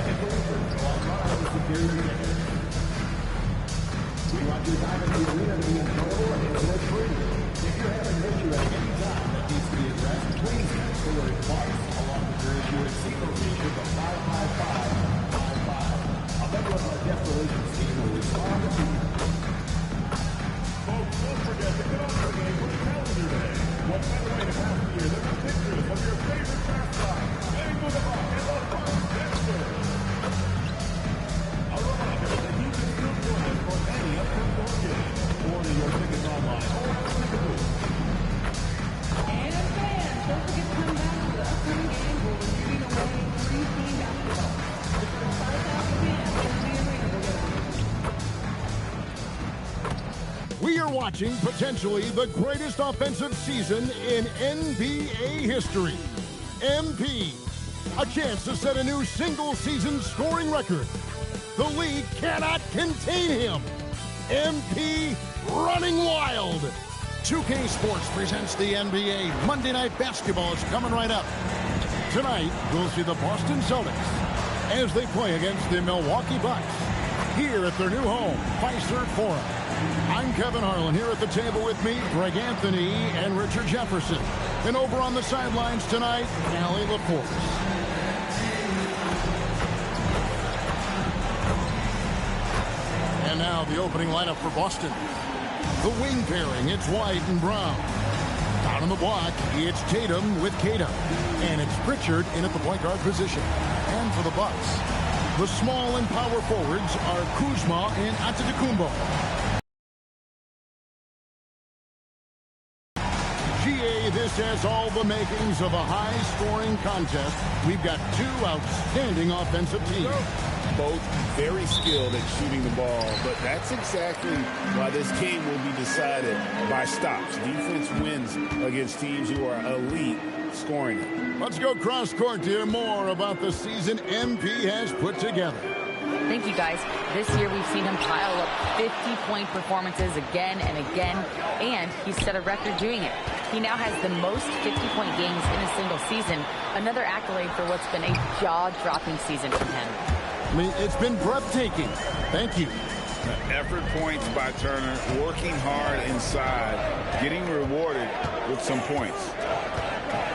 We want your time at the arena to be enjoyable and risk-free. If you're having an issue at any time that needs to be addressed, please text the word advice along with your issue at C location to 55555. A member of our guest relations team will respond to you. Folks, don't forget to get on the game with Calendar Day. What better way to pass the year than with pictures of your favorite mascot, Bang Boogabop and the Fun Dexter. A reminder that you can still join us for any upcoming game. Order your tickets online or click a booth. And fans, don't forget to come back to the upcoming game where we're giving away free team basketball. It's for 5,000 fans in the arena. We are watching potentially the greatest offensive season in NBA history. MP, a chance to set a new single-season scoring record. The league cannot contain him. MP running wild. 2K Sports presents the NBA. Monday Night Basketball is coming right up. Tonight, we'll see the Boston Celtics as they play against the Milwaukee Bucks here at their new home, Fiserv Forum. I'm Kevin Harlan, here at the table with me, Greg Anthony and Richard Jefferson. And over on the sidelines tonight, Allie LaForce. And now the opening lineup for Boston. The wing pairing, it's White and Brown. Down on the block, it's Tatum with Kata. And it's Pritchard in at the point guard position. And for the Bucks, the small and power forwards are Kuzma and Antetokounmpo. GA, this has all the makings of a high-scoring contest. We've got two outstanding offensive teams. Both very skilled at shooting the ball, but that's exactly why this game will be decided by stops. Defense wins against teams who are elite scoring it. Let's go cross-court to hear more about the season MP has put together. Thank you, guys. This year we've seen him pile up 50-point performances again and again, and he's set a record doing it. He now has the most 50-point games in a single season, another accolade for what's been a jaw-dropping season from him. I mean, it's been breathtaking. Thank you. Effort points by Turner, working hard inside, getting rewarded with some points.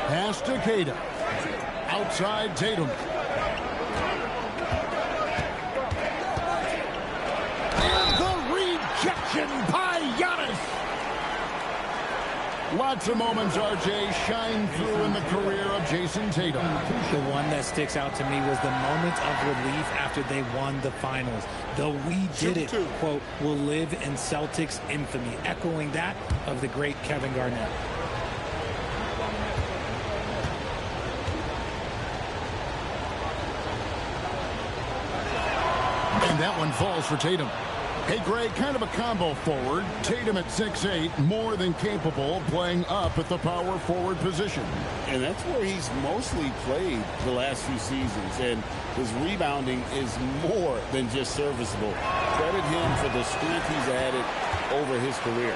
Pass to Kata. Outside Tatum. The rejection by Giannis. Lots of moments, RJ, shine through in the career of Jason Tatum. The one that sticks out to me was the moment of relief after they won the finals. The "we did it" quote will live in Celtics infamy, echoing that of the great Kevin Garnett. And that one falls for Tatum. Hey, Greg, kind of a combo forward. Tatum at 6'8", more than capable of playing up at the power forward position. And that's where he's mostly played the last few seasons. And his rebounding is more than just serviceable. Credit him for the strength he's added over his career.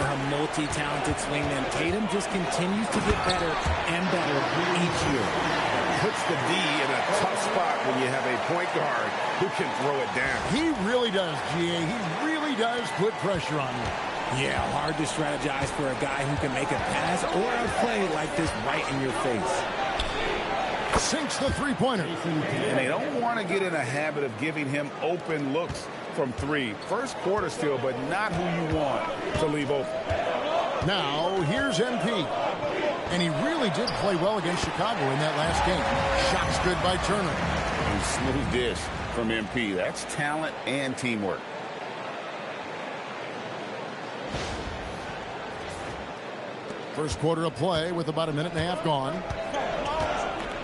A multi-talented swingman, Tatum just continues to get better and better each year. Puts the D in a tough spot when you have a point guard who can throw it down. He really does, GA. He really does put pressure on you. Yeah, hard to strategize for a guy who can make a pass or a play like this right in your face. Sinks the three-pointer. And they don't want to get in a habit of giving him open looks from three. First quarter still, but not who you want to leave open. Now, here's MP. And he really did play well against Chicago in that last game. Shots good by Turner. And smooth dish from MP. That's talent and teamwork. First quarter of play with about a minute and a half gone.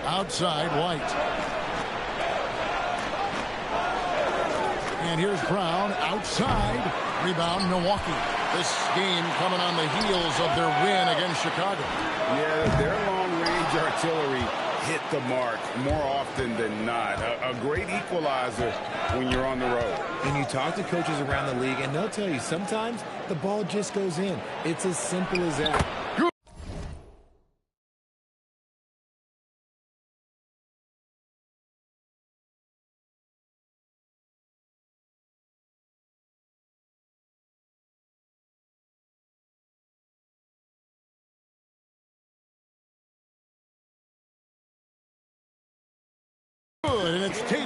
Outside, White. And here's Brown outside. Rebound, Milwaukee. This game coming on the heels of their win against Chicago. Yeah, their long-range artillery hit the mark more often than not. A great equalizer when you're on the road. And you talk to coaches around the league, and they'll tell you sometimes the ball just goes in. It's as simple as that.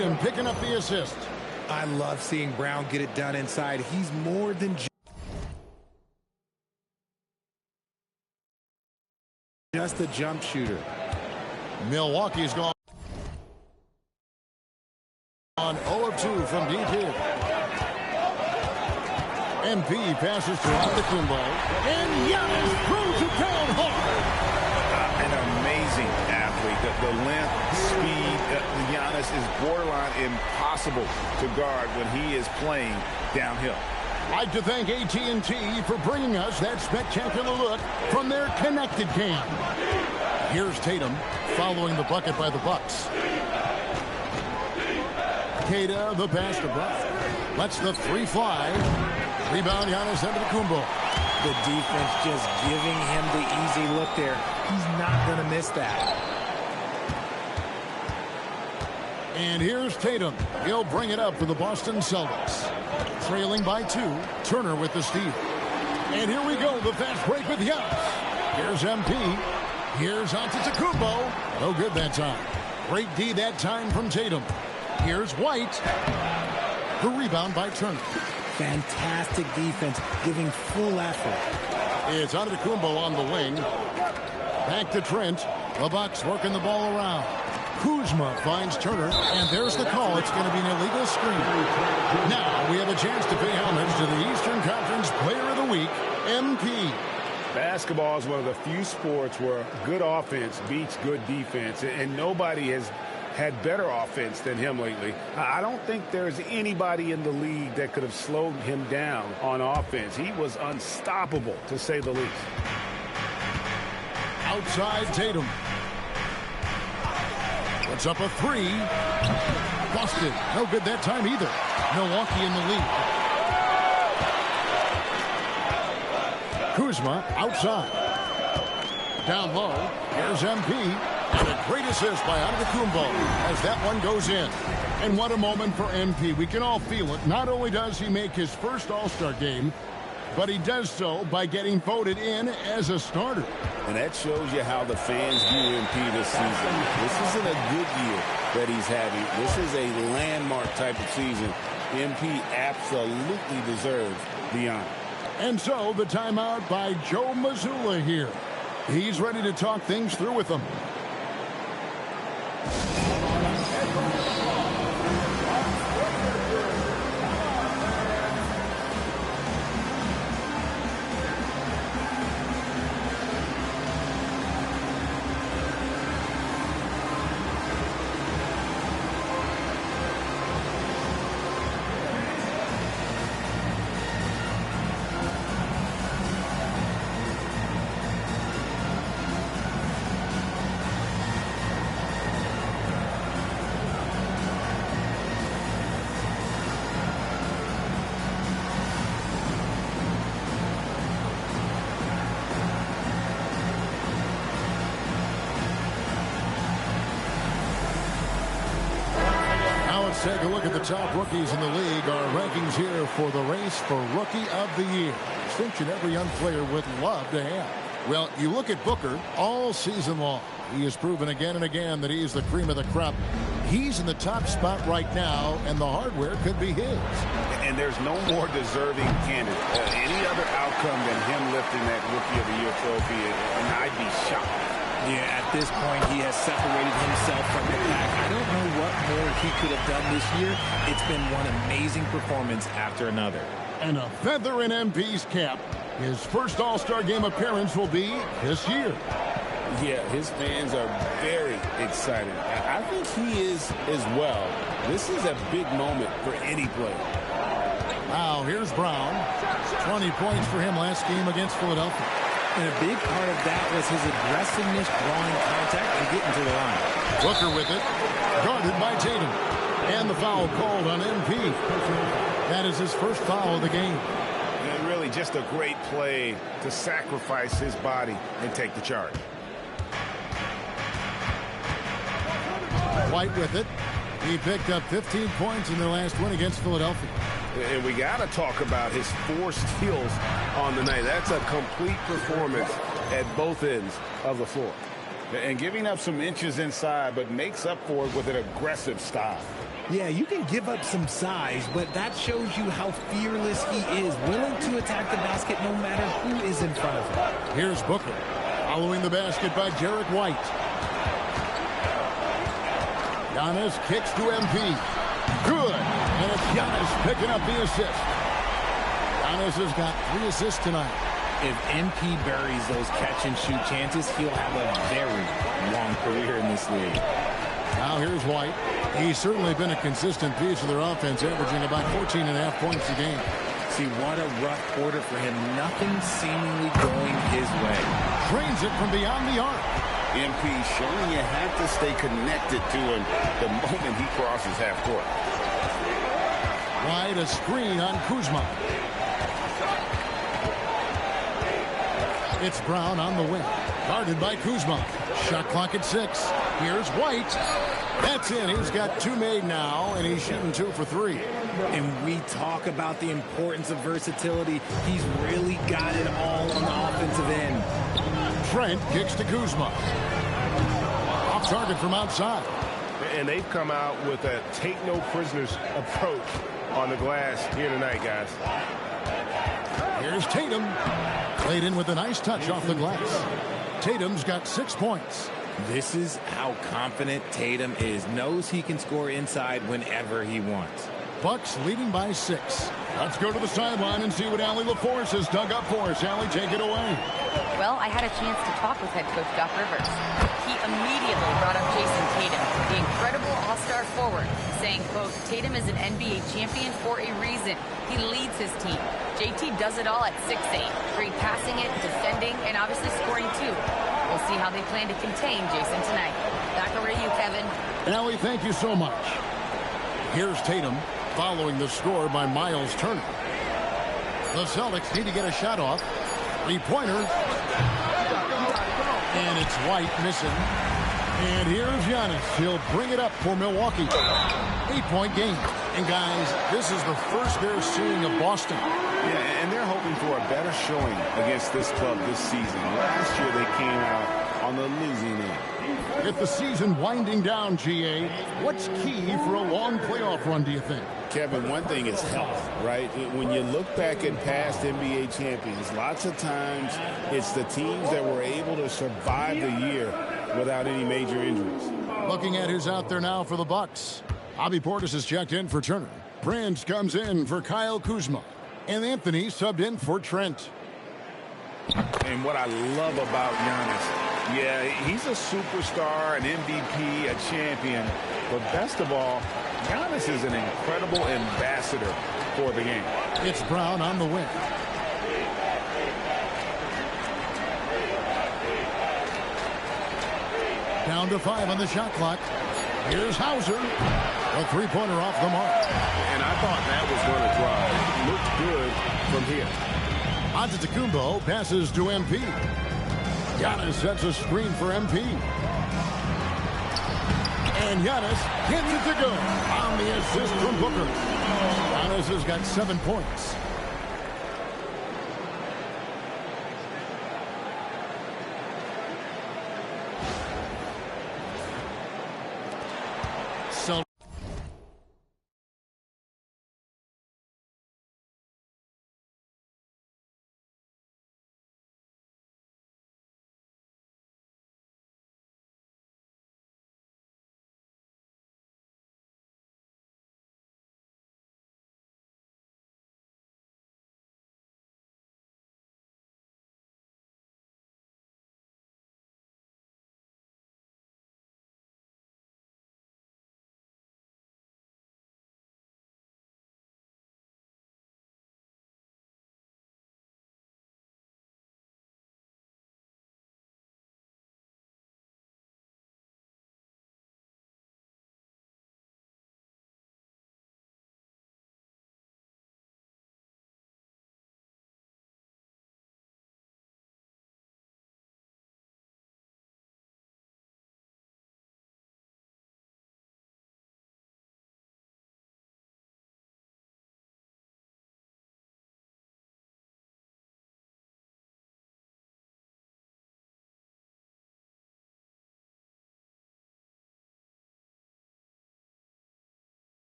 Tatum picking up the assist. I love seeing Brown get it done inside. He's more than just a jump shooter. Milwaukee's gone on 0 of 2 from deep here. MP passes to Antetokounmpo, and Giannis throws it down hard. An amazing athlete. The length, speed, Giannis is borderline impossible to guard when he is playing downhill. I'd like to thank AT&T for bringing us that spectacular look from their connected cam. Here's Tatum following the bucket by the Bucks. Queta, the pass to Brown. Lets the three fly. Rebound, Giannis Antetokounmpo. The defense just giving him the easy look there. He's not going to miss that. And here's Tatum. He'll bring it up for the Boston Celtics. Trailing by 2. Turner with the steal. And here we go, the fast break with Giannis. Here's MP. Here's Antetokounmpo. No good that time. Great D that time from Tatum. Here's White. The rebound by Turner. Fantastic defense, giving full effort. It's Antetokounmpo on the wing. Back to Trent. The Bucks working the ball around. Kuzma finds Turner, and there's the call. It's going to be an illegal screen. Now we have a chance to pay homage to the Eastern Conference Player of the Week, MP. Basketball is one of the few sports where good offense beats good defense, and nobody has had better offense than him lately. I don't think there's anybody in the league that could have slowed him down on offense. He was unstoppable, to say the least. Outside Tatum. Puts up a three. Busted. No good that time either. Milwaukee in the lead. Kuzma outside. Down low. Here's MP. And a great assist by Antetokounmpo as that one goes in. And what a moment for MP. We can all feel it. Not only does he make his first All-Star game, but he does so by getting voted in as a starter. And that shows you how the fans view MP this season. This isn't a good year that he's having. This is a landmark type of season. MP absolutely deserves the honor. And so the timeout by Joe Mazzulla here. He's ready to talk things through with them. Take a look at the top rookies in the league. Our rankings here for the race for Rookie of the Year. Distinction every young player would love to have. Well, you look at Booker all season long. He has proven again and again that he's the cream of the crop. He's in the top spot right now, and the hardware could be his. And there's no more deserving candidate. Any other outcome than him lifting that Rookie of the Year trophy, and I'd be shocked. Yeah, at this point, he has separated himself from the pack. I don't know what more he could have done this year. It's been one amazing performance after another. And a feather in MP's cap. His first All-Star Game appearance will be this year. Yeah, his fans are very excited. I think he is as well. This is a big moment for any player. Now, here's Brown. 20 points for him last game against Philadelphia. And a big part of that was his aggressiveness, drawing contact, and getting to the line. Booker with it. Guarded by Tatum. And the foul called on MP. That is his first foul of the game. And really just a great play to sacrifice his body and take the charge. White with it. He picked up 15 points in their last win against Philadelphia. And we got to talk about his 4 steals on the night. That's a complete performance at both ends of the floor. And giving up some inches inside, but makes up for it with an aggressive style. Yeah, you can give up some size, but that shows you how fearless he is, willing to attack the basket no matter who is in front of him. Here's Booker, following the basket by Derek White. Giannis kicks to MP. Good. And it's Giannis picking up the assist. Giannis has got 3 assists tonight. If MP buries those catch-and-shoot chances, he'll have a very long career in this league. Now here's White. He's certainly been a consistent piece of their offense, averaging about 14.5 points a game. See, what a rough quarter for him. Nothing seemingly going his way. Drains it from beyond the arc. MP showing you have to stay connected to him the moment he crosses half court. White, a screen on Kuzma. It's Brown on the wing. Guarded by Kuzma. Shot clock at 6. Here's White. That's in. He's got 2 made now, and he's shooting 2 for 3. And we talk about the importance of versatility. He's really got it all on the offensive end. Trent kicks to Kuzma. Off target from outside. And they've come out with a take-no-prisoners approach on the glass here tonight, guys. Here's Tatum. Played in with a nice touch off the glass. Tatum's got 6 points. This is how confident Tatum is. Knows he can score inside whenever he wants. Bucks leading by 6. Let's go to the sideline and see what Allie LaForce has dug up for us. Allie, take it away. Well, I had a chance to talk with head coach Doc Rivers. He immediately brought up Jason Tatum, the incredible all-star forward, saying, quote, Tatum is an NBA champion for a reason. He leads his team. JT does it all at 6'8", great passing it, defending, and obviously scoring too. We'll see how they plan to contain Jason tonight. Back over to you, Kevin. Allie, thank you so much. Here's Tatum, following the score by Miles Turner. The Celtics need to get a shot off. 3-pointer. And it's White missing. And here's Giannis. He'll bring it up for Milwaukee. 8-point game. And guys, this is the first they're seeing of Boston. Yeah, and they're hoping for a better showing against this club this season. Last year they came out on the losing end. With the season winding down, GA, what's key for a long playoff run, do you think? Kevin, one thing is health, right? When you look back at past NBA champions, lots of times it's the teams that were able to survive the year without any major injuries. Looking at who's out there now for the Bucks. Bobby Portis has checked in for Turner. Prince comes in for Kyle Kuzma. And Anthony subbed in for Trent. And what I love about Giannis, yeah, he's a superstar, an MVP, a champion. But best of all, Giannis is an incredible ambassador for the game. It's Brown on the wing. Down to 5 on the shot clock. Here's Hauser. A 3-pointer off the mark. And I thought that was going to drive. Looked good from here. Antetokounmpo passes to MP. Giannis sets a screen for MP. And Giannis gets it to go on the assist from Booker. Giannis has got 7 points.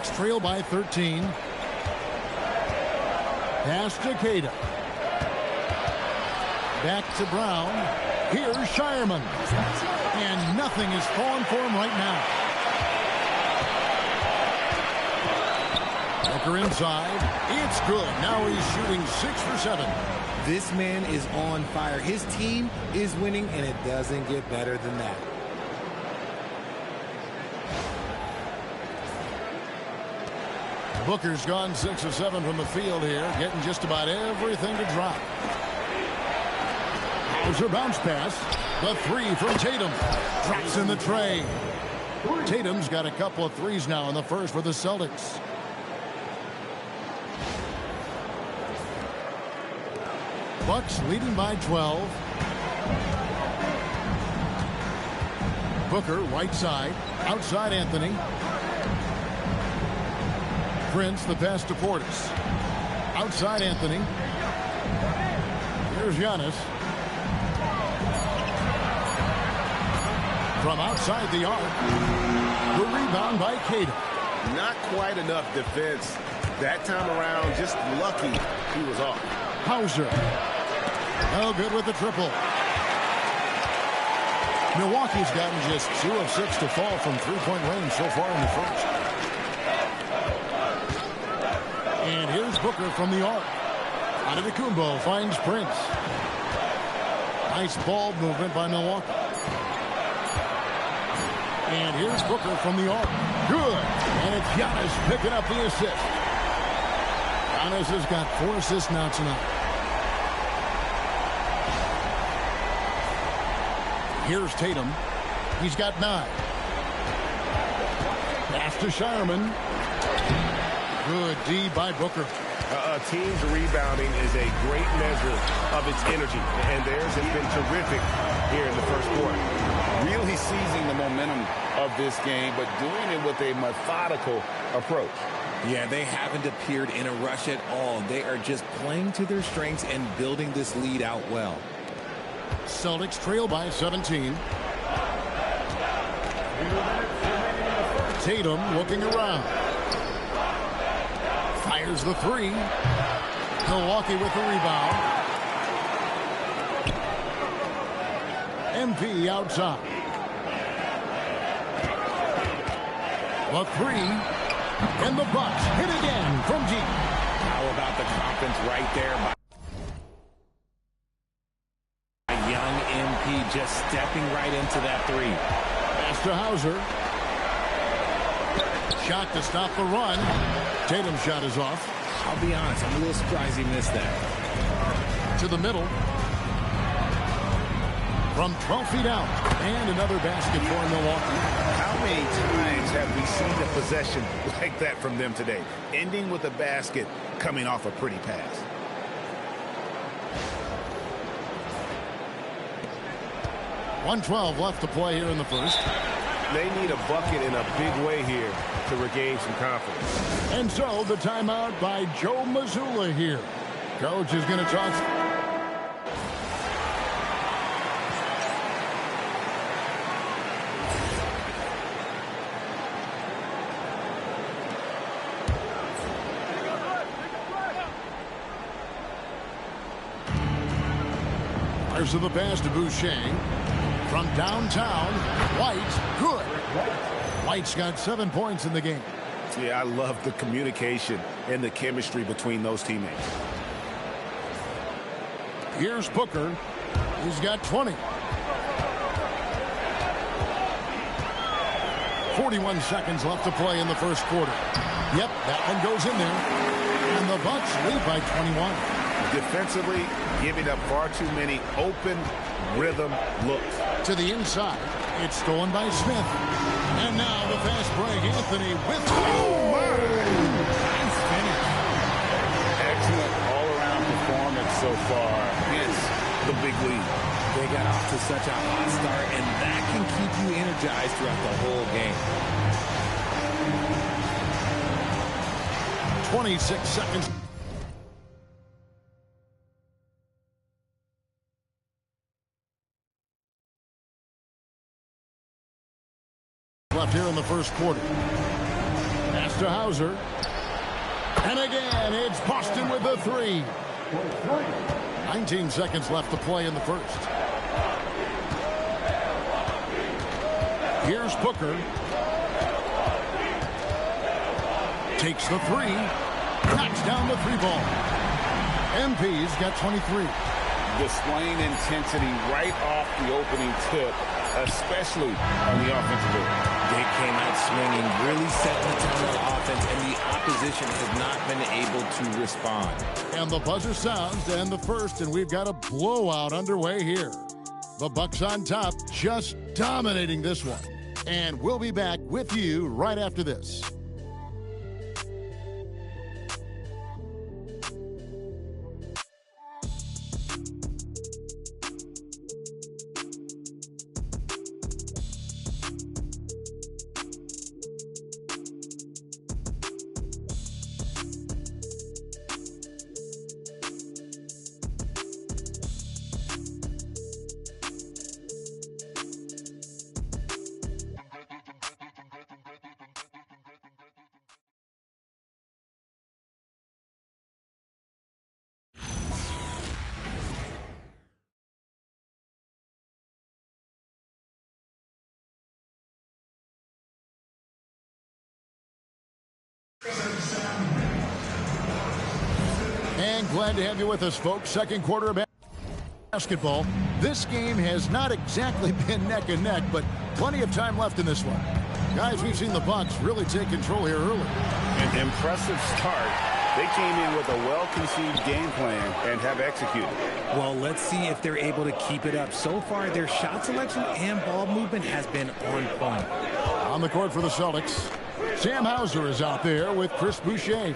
Celtics trail by 13. Pass to Queta. Back to Brown. Here's Shireman. And nothing is falling for him right now. Booker inside. It's good. Now he's shooting 6 for 7. This man is on fire. His team is winning, and it doesn't get better than that. Booker's gone 6 of 7 from the field here, getting just about everything to drop. Hauser bounce pass. The 3 from Tatum. Drops in the tray. Tatum's got a couple of threes now in the first for the Celtics. Bucks leading by 12. Booker right side. Outside Anthony. Prince the pass to Portis. Outside Anthony. Here's Giannis. From outside the arc. The rebound by Queta. Not quite enough defense that time around. Just lucky he was off. Hauser. No good with the triple. Milwaukee's gotten just 2 of 6 to fall from three-point range so far in the first. And here's Booker from the arc. Antetokounmpo finds Prince. Nice ball movement by Milwaukee. And here's Booker from the arc. Good. And it's Giannis picking up the assist. Giannis has got 4 assists now tonight. Here's Tatum. He's got 9. Pass to Shireman. Good D by Booker. A team's rebounding is a great measure of its energy, and theirs has been terrific here in the first quarter. Really seizing the momentum of this game, but doing it with a methodical approach. Yeah, they haven't appeared in a rush at all. They are just playing to their strengths and building this lead out well. Celtics trail by 17. Tatum looking around. Fires the 3. Milwaukee with the rebound. MP outside. The 3. And the Bucks hit again from deep. How about the confidence right there by young MP, just stepping right into that 3. Pass to Hauser. Shot to stop the run. Tatum's shot is off. I'll be honest, I'm a little surprised he missed that. To the middle. From 12 feet out. And another basket for Milwaukee. How many times have we seen a possession like that from them today? Ending with a basket, coming off a pretty pass. .112 left to play here in the first. They need a bucket in a big way here to regain some confidence. And so the timeout by Joe Mazzulla here. Coach is going to talk. Fires to the pass to Boucher. From downtown, White, good. White's got 7 points in the game. Yeah, I love the communication and the chemistry between those teammates. Here's Booker. He's got 20. 41 seconds left to play in the first quarter. Yep, that one goes in there. And the Bucks lead by 21. Defensively, giving up far too many open rhythm looks. To the inside. It's stolen by Smith. And now the fast break. Anthony with... Oh, my! Nice finish. Excellent all-around performance so far. Hence the big lead. They got off to such a hot start, and that can keep you energized throughout the whole game. 26 seconds. Left here in the first quarter. Pass to Hauser. And again, it's Boston with the three. 19 seconds left to play in the first. Here's Booker. Takes the three. Knocks down the three ball. MP's got 23. Displaying intensity right off the opening tip, especially on the offensive end. They came out swinging, really setting the tone on offense, and the opposition has not been able to respond. And the buzzer sounds to end the first, and we've got a blowout underway here. The Bucks on top, just dominating this one. And we'll be back with you right after this. And glad to have you with us, folks. Second quarter of basketball. This game has not exactly been neck and neck, but plenty of time left in this one. Guys, we've seen the Bucks really take control here early. An impressive start. They came in with a well-conceived game plan and have executed. Well, let's see if they're able to keep it up. So far, their shot selection and ball movement has been on point. On the court for the Celtics, Sam Hauser is out there with Chris Boucher.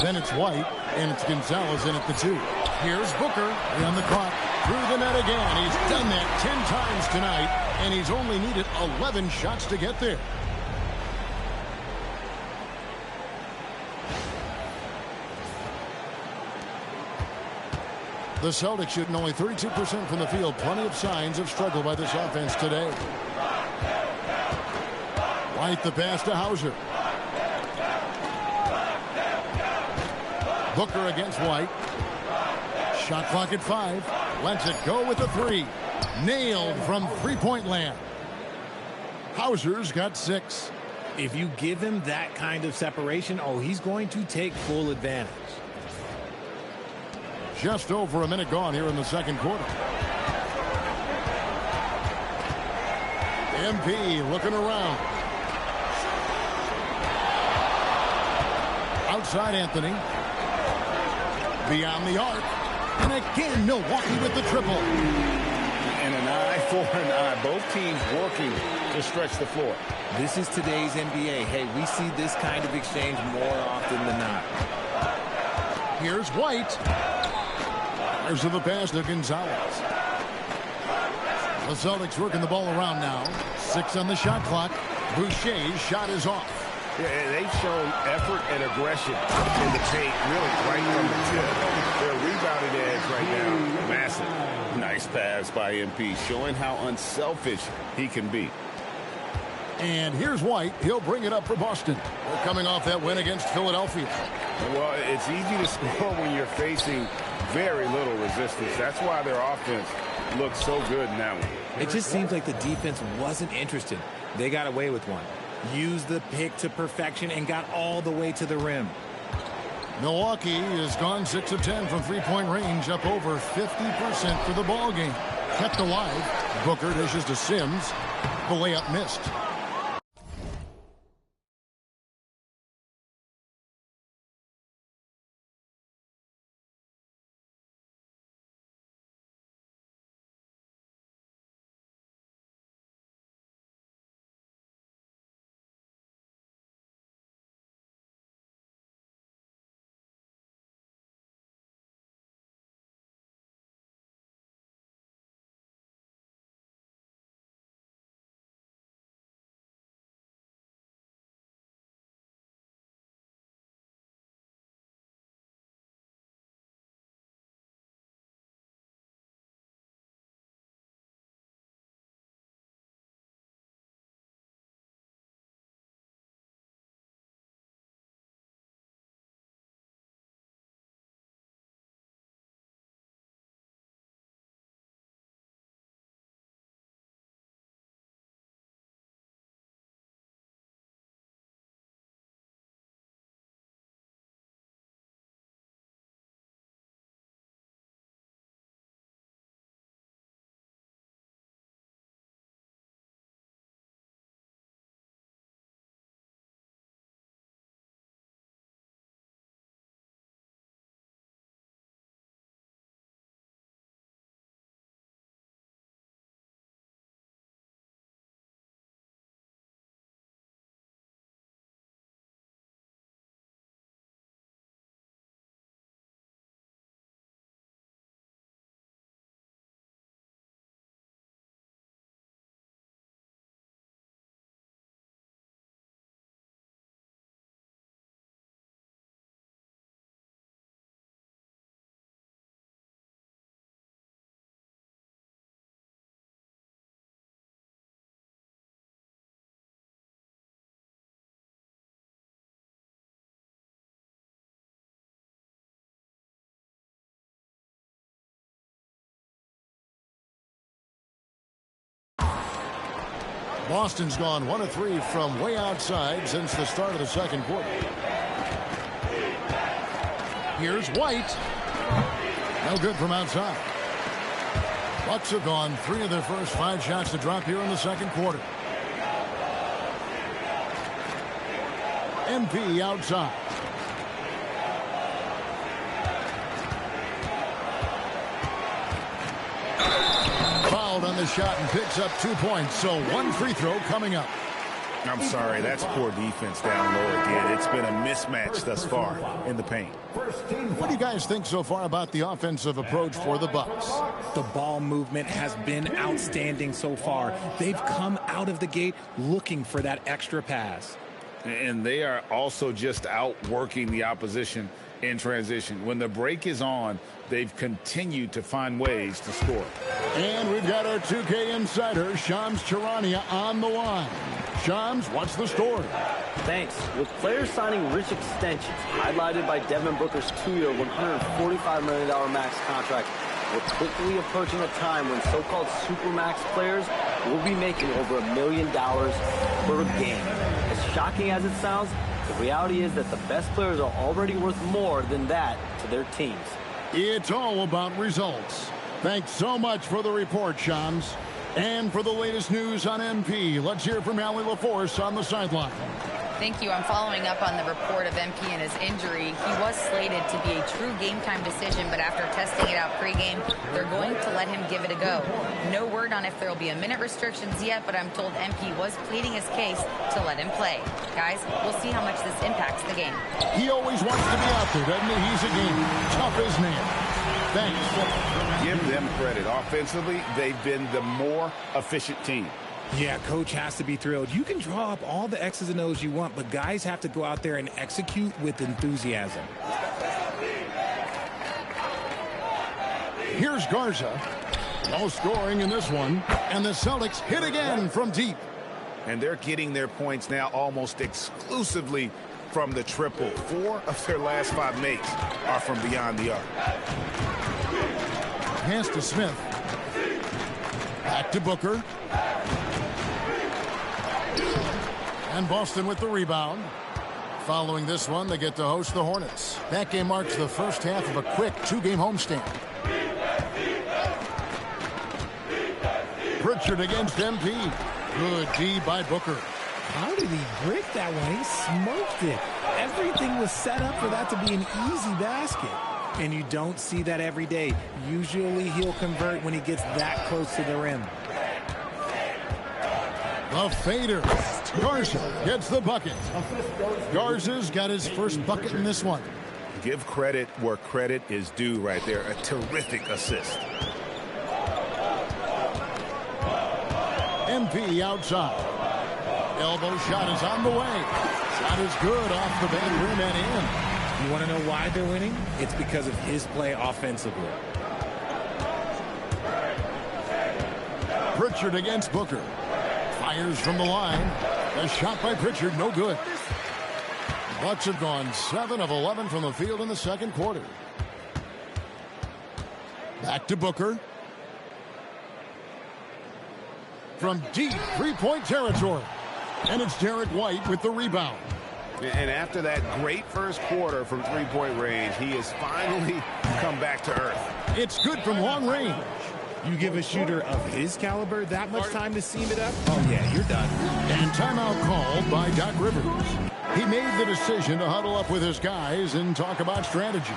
Then it's White, and it's Gonzalez in at the two. Here's Booker on the clock. Through the net again. He's done that 10 times tonight, and he's only needed 11 shots to get there. The Celtics shooting only 32% from the field. Plenty of signs of struggle by this offense today. White the pass to Hauser. Booker against White. Shot clock at 5. Lets it go with the three. Nailed from three-point land. Hauser's got 6. If you give him that kind of separation, oh, he's going to take full advantage. Just over a minute gone here in the second quarter. MP looking around. Outside Anthony. Beyond the arc. And again, Milwaukee with the triple. And an eye for an eye. Both teams working to stretch the floor. This is today's NBA. Hey, we see this kind of exchange more often than not. Here's White. There's the pass to Gonzalez. The Celtics working the ball around now. 6 on the shot clock. Boucher's shot is off. Yeah, they've shown effort and aggression in the paint, really right from the tip. Their rebounding edge right now, massive. Nice pass by MP, showing how unselfish he can be. And here's White. He'll bring it up for Boston. They're coming off that win against Philadelphia. Well, it's easy to score when you're facing very little resistance. That's why their offense looks so good in that one. It just seems like the defense wasn't interested. They got away with one. Used the pick to perfection and got all the way to the rim. Milwaukee has gone 6 of 10 from three-point range, up over 50% for the ball game. Kept alive. Booker dishes to Sims. The layup missed. Boston's gone 1 of 3 from way outside since the start of the second quarter. Here's White. No good from outside. Bucks have gone 3 of their first 5 shots to drop here in the second quarter. MP outside. Fouled on the shot and picks up 2 points. So 1 free throw coming up. I'm sorry, that's poor defense down low again. It's been a mismatch thus far in the paint. What do you guys think so far about the offensive approach for the Bucks? The ball movement has been outstanding so far. They've come out of the gate looking for that extra pass. And they are also just outworking the opposition in transition. When the break is on, they've continued to find ways to score. And we've got our 2K insider, Shams Charania, on the line. Shams, what's the story? Thanks. With players signing rich extensions, highlighted by Devin Booker's 2-year, $145 million max contract, we're quickly approaching a time when so-called supermax players will be making over $1 million per game. As shocking as it sounds, the reality is that the best players are already worth more than that to their teams. It's all about results. Thanks so much for the report, Shams. And for the latest news on MP, let's hear from Allie LaForce on the sideline. Thank you. I'm following up on the report of MP and his injury. He was slated to be a true game-time decision, but after testing it out pregame, they're going to let him give it a go. No word on if there will be a minute restrictions yet, but I'm told MP was pleading his case to let him play. Guys, we'll see how much this impacts the game. He always wants to be out there, doesn't he? He's a game tough as nails. Thanks. Give them credit. Offensively, they've been the more efficient team. Yeah, coach has to be thrilled. You can draw up all the X's and O's you want, but guys have to go out there and execute with enthusiasm. Here's Garza. No scoring in this one. And the Celtics hit again from deep. And they're getting their points now almost exclusively from the triple. 4 of their last 5 makes are from beyond the arc. Pass to Smith. Back to Booker. And Boston with the rebound. Following this one, they get to host the Hornets. That game marks the first half of a quick 2-game homestand. Pritchard against MP. Good D by Booker. How did he break that one? He smoked it. Everything was set up for that to be an easy basket. And you don't see that every day. Usually he'll convert when he gets that close to the rim. The fader. Garza gets the bucket. Garza's got his first bucket in this one. Give credit where credit is due right there. A terrific assist. MP outside. Elbow shot is on the way. Shot is good off the band rim and in. You want to know why they're winning? It's because of his play offensively. Pritchard against Booker. Fires from the line. A shot by Pritchard, no good. Bucks have gone 7 of 11 from the field in the second quarter. Back to Booker. From deep three-point territory. And it's Derek White with the rebound. And after that great first quarter from three-point range, he has finally come back to earth. It's good from long range. You give a shooter of his caliber that much time to seam it up? Oh, yeah, you're done. And timeout called by Doc Rivers. He made the decision to huddle up with his guys and talk about strategy.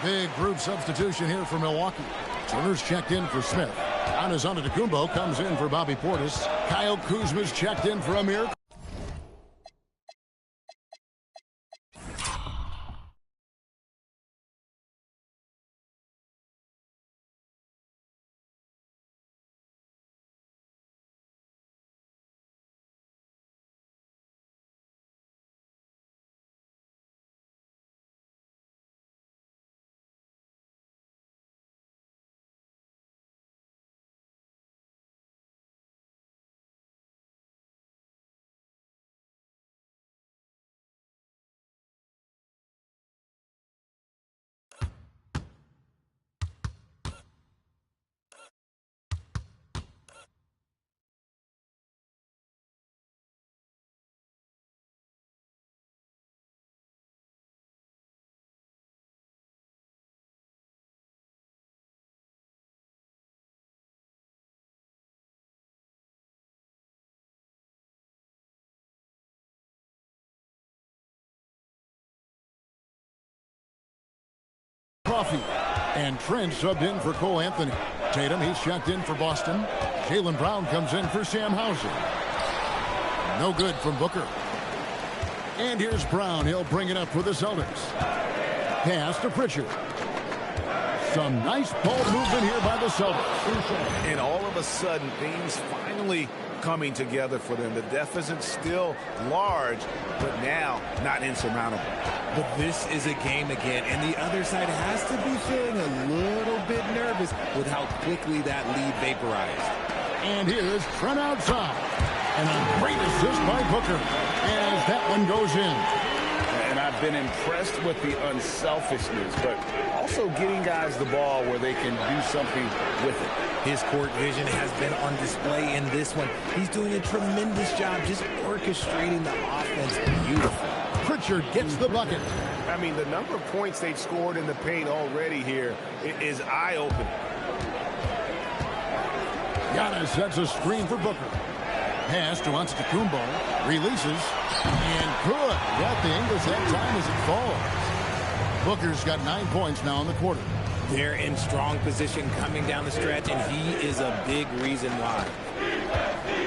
Big group substitution here for Milwaukee. Turner's checked in for Smith. Giannis Antetokounmpo comes in for Bobby Portis. Kyle Kuzma's checked in for Amir. Coffey. And Trent subbed in for Cole Anthony. Tatum, he's checked in for Boston. Jaylen Brown comes in for Sam Hauser. No good from Booker. And here's Brown. He'll bring it up for the Celtics. Pass to Pritchard. Some nice ball movement here by the Celtics. And all of a sudden, things finally coming together for them. The deficit's still large, but now not insurmountable. But this is a game again, and the other side has to be feeling a little bit nervous with how quickly that lead vaporized. And here's Trent outside. And a great assist by Booker as that one goes in. And I've been impressed with the unselfishness, but also getting guys the ball where they can do something with it. His court vision has been on display in this one. He's doing a tremendous job just orchestrating the offense beautifully. Pritchard gets the bucket. I mean, the number of points they've scored in the paint already here is eye-opening. Giannis sets a screen for Booker. Pass to Antetokounmpo. Releases. And good. Got the English that time as it falls. Booker's got 9 points now in the quarter. They're in strong position coming down the stretch, and he is a big reason why.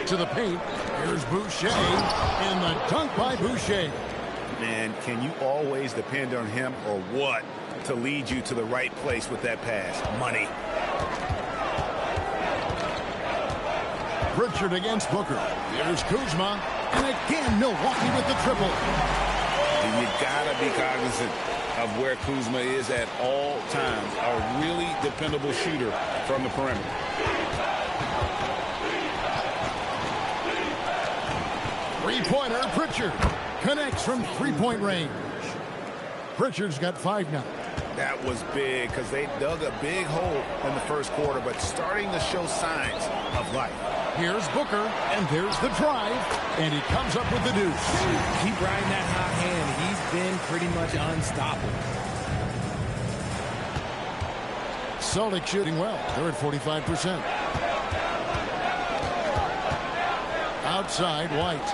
To the paint. Here's Boucher. And the dunk by Boucher. Man, can you always depend on him or what to lead you to the right place with that pass? Money. Pritchard against Booker. Here's Kuzma. And again, Milwaukee with the triple. And you gotta be cognizant of where Kuzma is at all times. A really dependable shooter from the perimeter. Three-pointer, Pritchard. Connects from three-point range. Pritchard's got 5 now. That was big because they dug a big hole in the first quarter, but starting to show signs of life. Here's Booker, and there's the drive, and he comes up with the deuce. Keep riding that hot hand. He's been pretty much unstoppable. Celtics shooting well. They're at 45%. Outside, White.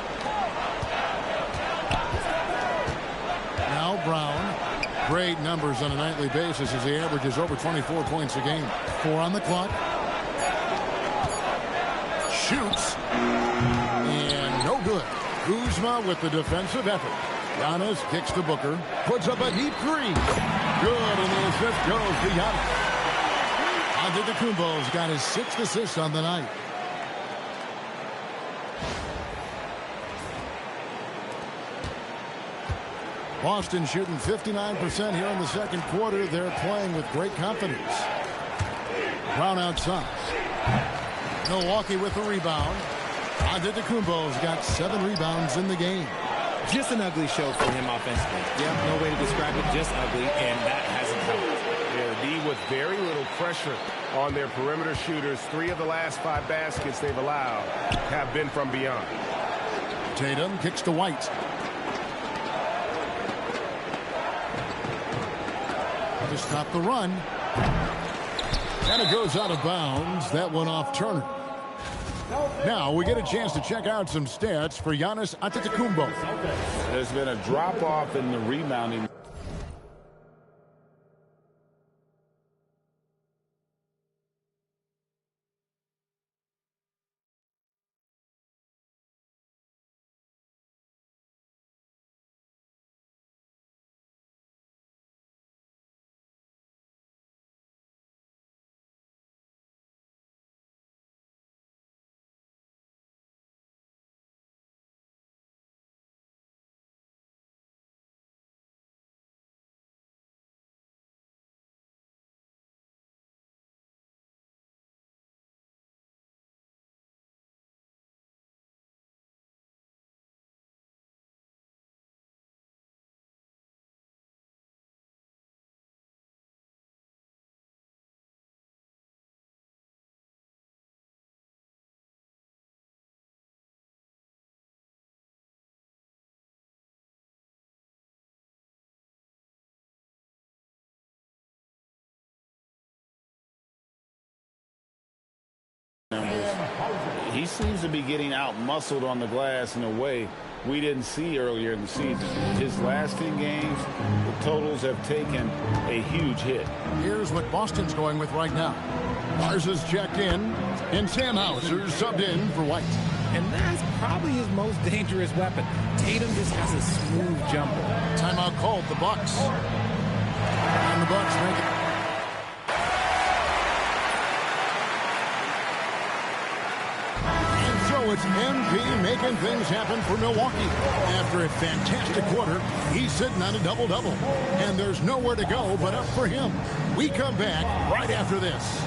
Now Brown. Great numbers on a nightly basis as he averages over 24 points a game. 4 on the clock. Shoots. And no good. Kuzma with the defensive effort. Giannis kicks to Booker. Puts up a deep three. Good, and the assist goes to Giannis. Antetokounmpo's got his 6th assist on the night. Boston shooting 59% here in the second quarter. They're playing with great confidence. Brown outside. Milwaukee with the rebound. Antetokounmpo's got 7 rebounds in the game. Just an ugly show for him offensively. Yeah, no way to describe it, just ugly, and that hasn't helped. Yeah, the D with very little pressure on their perimeter shooters. 3 of the last 5 baskets they've allowed have been from beyond. Tatum kicks to White. To stop the run. And it goes out of bounds. That one off Turner. Now we get a chance to check out some stats for Giannis Antetokounmpo. There's been a drop-off in the rebounding. He seems to be getting out-muscled on the glass in a way we didn't see earlier in the season. His last 10 games, the totals have taken a huge hit. Here's what Boston's going with right now. Lars is checked in, and Sam Hauser subbed in for White. And that's probably his most dangerous weapon. Tatum just has a smooth jumper. Timeout called the Bucks. And the Bucks make it. And so it's MP making things happen for Milwaukee. After a fantastic quarter, he's sitting on a double-double. And there's nowhere to go but up for him. We come back right after this.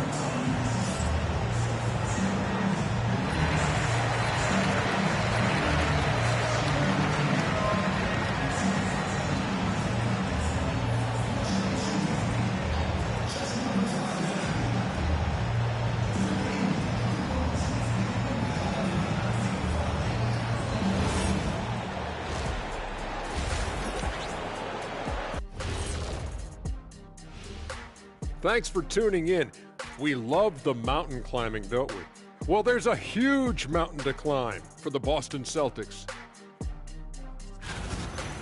Thanks for tuning in. We love the mountain climbing, don't we? Well, there's a huge mountain to climb for the Boston Celtics.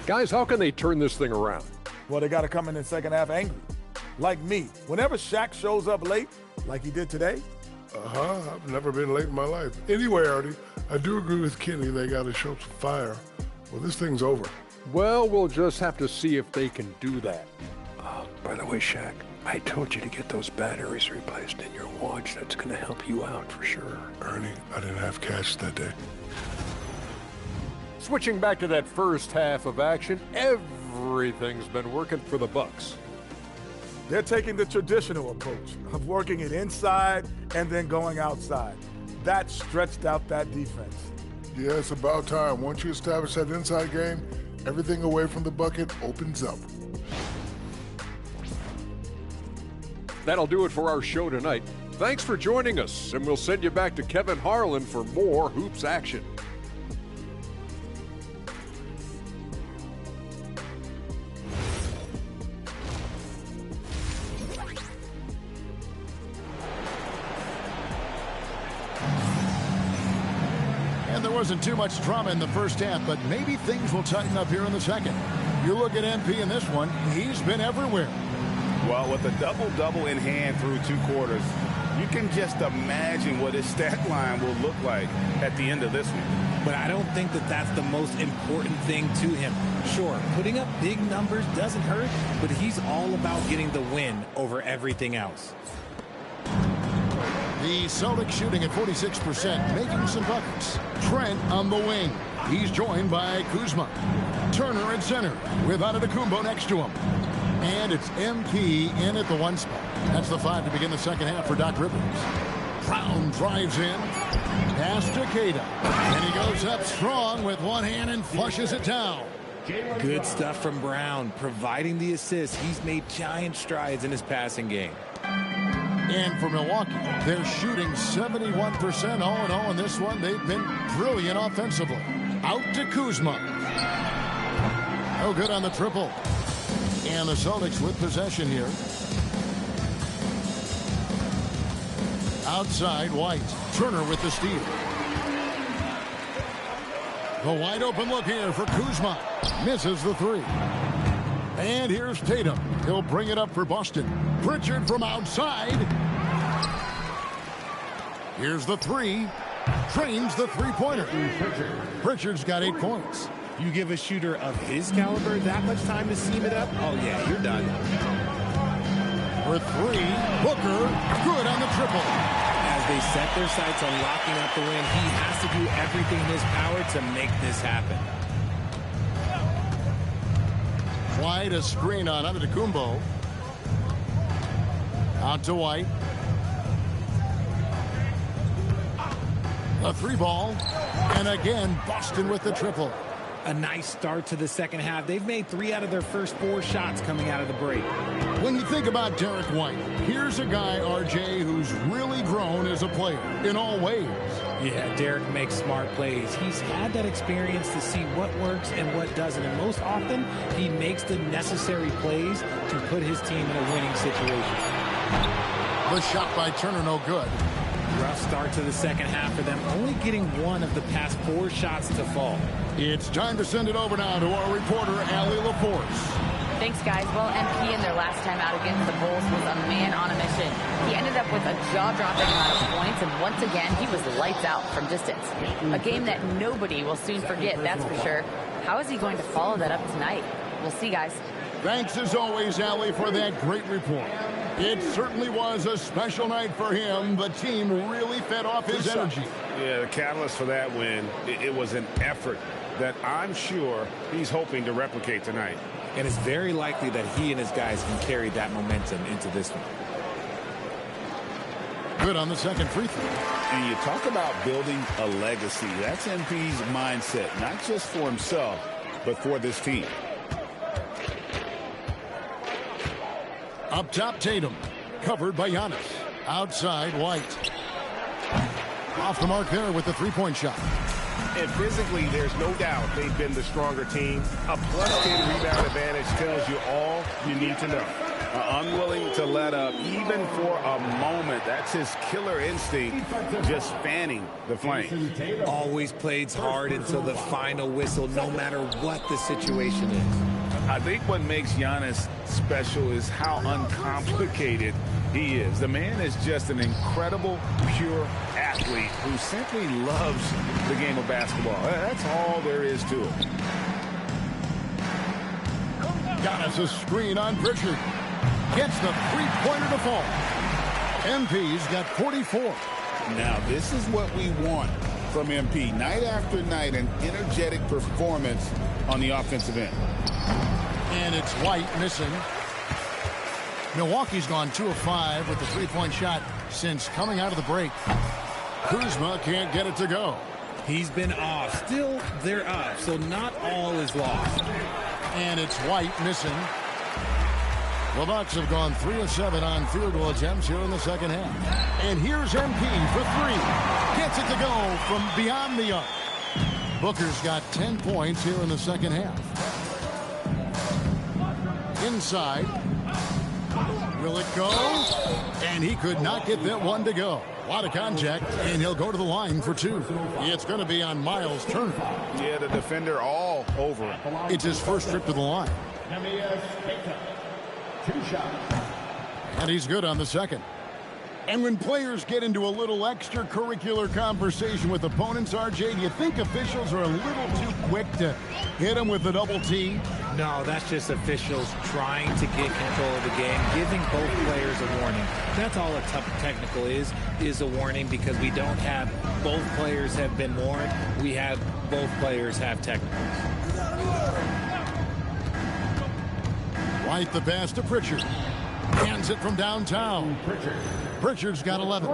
Guys, how can they turn this thing around? Well, they got to come in the second half angry. Like me. Whenever Shaq shows up late, like he did today. I've never been late in my life. Anyway, Artie, I do agree with Kenny. They got to show some fire. Well, this thing's over. Well, we'll just have to see if they can do that. By the way, Shaq, I told you to get those batteries replaced in your watch. That's going to help you out for sure. Ernie, I didn't have cash that day. Switching back to that first half of action, everything's been working for the Bucks. They're taking the traditional approach of working it inside and then going outside. That stretched out that defense. Yeah, it's about time. Once you establish that inside game, everything away from the bucket opens up. That'll do it for our show tonight. Thanks for joining us, and we'll send you back to Kevin Harlan for more hoops action. And there wasn't too much drama in the first half, but maybe things will tighten up here in the second. You look at MP in this one, he's been everywhere. Well, with a double-double in hand through 2 quarters, you can just imagine what his stat line will look like at the end of this one. But I don't think that that's the most important thing to him. Sure, putting up big numbers doesn't hurt, but he's all about getting the win over everything else. The Celtics shooting at 46%, making some buckets. Trent on the wing. He's joined by Kuzma. Turner at center with Antetokounmpo next to him. And it's MP in at the 1 spot. That's the 5 to begin the second half for Doc Rivers. Brown drives in. Pass to Queta. And he goes up strong with one hand and flushes it down. Good stuff from Brown, providing the assist. He's made giant strides in his passing game. And for Milwaukee, they're shooting 71%, 0-0 in this one. They've been brilliant offensively. Out to Kuzma. No good on the triple. And the Celtics with possession here. Outside, White. Turner with the steal. The wide open look here for Kuzma. Misses the 3. And here's Tatum. He'll bring it up for Boston. Pritchard from outside. Here's the 3. Trains the three-pointer. Pritchard's got 8 points. You give a shooter of his caliber that much time to seam it up, oh yeah, you're done. For 3, Booker, good on the triple. As they set their sights on locking up the win, he has to do everything in his power to make this happen. White, a screen on Antetokounmpo. Out to White. A 3 ball. And again, Boston with the triple. A nice start to the second half. They've made 3 out of their first 4 shots coming out of the break. When you think about Derek White, here's a guy, RJ, who's really grown as a player in all ways. Yeah, Derek makes smart plays. He's had that experience to see what works and what doesn't. And most often, he makes the necessary plays to put his team in a winning situation. The shot by Turner, no good. Rough start to the second half for them, only getting one of the past 4 shots to fall. It's time to send it over now to our reporter, Allie LaForce. Thanks, guys. Well, MP in their last time out against the Bulls was a man on a mission. He ended up with a jaw-dropping amount of points, and once again, he was lights out from distance. A game that nobody will soon forget, that's for sure. How is he going to follow that up tonight? We'll see, guys. Thanks, as always, Allie, for that great report. It certainly was a special night for him. The team really fed off his energy. Yeah, the catalyst for that win, it was an effort that I'm sure he's hoping to replicate tonight. And it's very likely that he and his guys can carry that momentum into this one. Good on the second free throw. And you talk about building a legacy. That's MP's mindset, not just for himself, but for this team. Up top, Tatum. Covered by Giannis. Outside, White. Off the mark there with the three-point shot. And physically, there's no doubt they've been the stronger team. A +10 rebound advantage tells you all you need to know. Unwilling to let up, even for a moment. That's his killer instinct, just fanning the flame. Always plays hard until the final whistle, no matter what the situation is. I think what makes Giannis special is how uncomplicated he is. The man is just an incredible, pure athlete who simply loves the game of basketball. That's all there is to it. Giannis a screen on Pritchard. Gets the three-pointer to fall. MP's got 44. Now, this is what we want from MP. Night after night, an energetic performance on the offensive end. And it's White missing. Milwaukee's gone 2 of 5 with the three-point shot since coming out of the break. Kuzma can't get it to go. He's been off. Still, they're up, so not all is lost. And it's White missing. The Bucks have gone 3 of 7 on field goal attempts here in the second half. And here's MP for 3. Gets it to go from beyond the arc. Booker's got 10 points here in the second half. Inside. Will it go? And he could not get that one to go. A lot of contact, and he'll go to the line for 2. It's going to be on Miles Turner. Yeah, the defender all over it. It's his first trip to the line. 2 shots. And he's good on the second. And when players get into a little extracurricular conversation with opponents, RJ, do you think officials are a little too quick to hit them with the double T? No, that's just officials trying to get control of the game, giving both players a warning. That's all a tough technical is a warning, because we don't have both players have been warned. We have both players have technicals. White the pass to Pritchard. Hands it from downtown. Pritchard's got 11.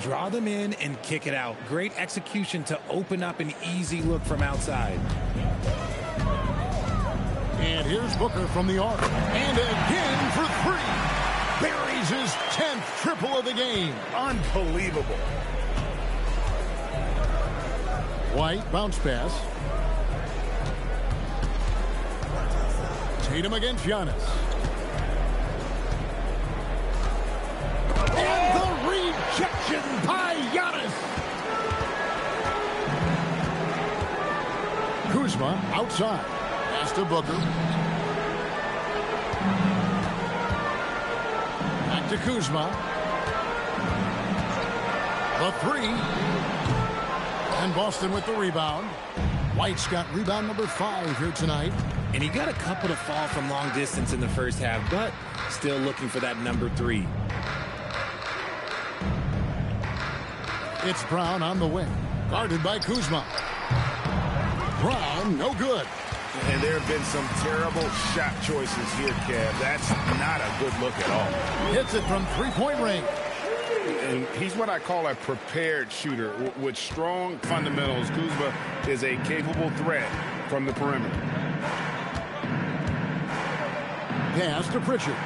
Draw them in and kick it out. Great execution to open up an easy look from outside. And here's Booker from the arc. And again for 3. Buries his 10th triple of the game. Unbelievable. White bounce pass. Tatum against Giannis. And the rejection by Giannis. Kuzma outside. Pass to Booker. Back to Kuzma. The 3. And Boston with the rebound. White's got rebound number 5 here tonight. And he got a couple to fall from long distance in the first half, but still looking for that number 3. It's Brown on the wing. Guarded by Kuzma. Brown, no good. And there have been some terrible shot choices here, Kev. That's not a good look at all. Hits it from three-point range. And he's what I call a prepared shooter. With strong fundamentals, Kuzma is a capable threat from the perimeter. Pass to Pritchard.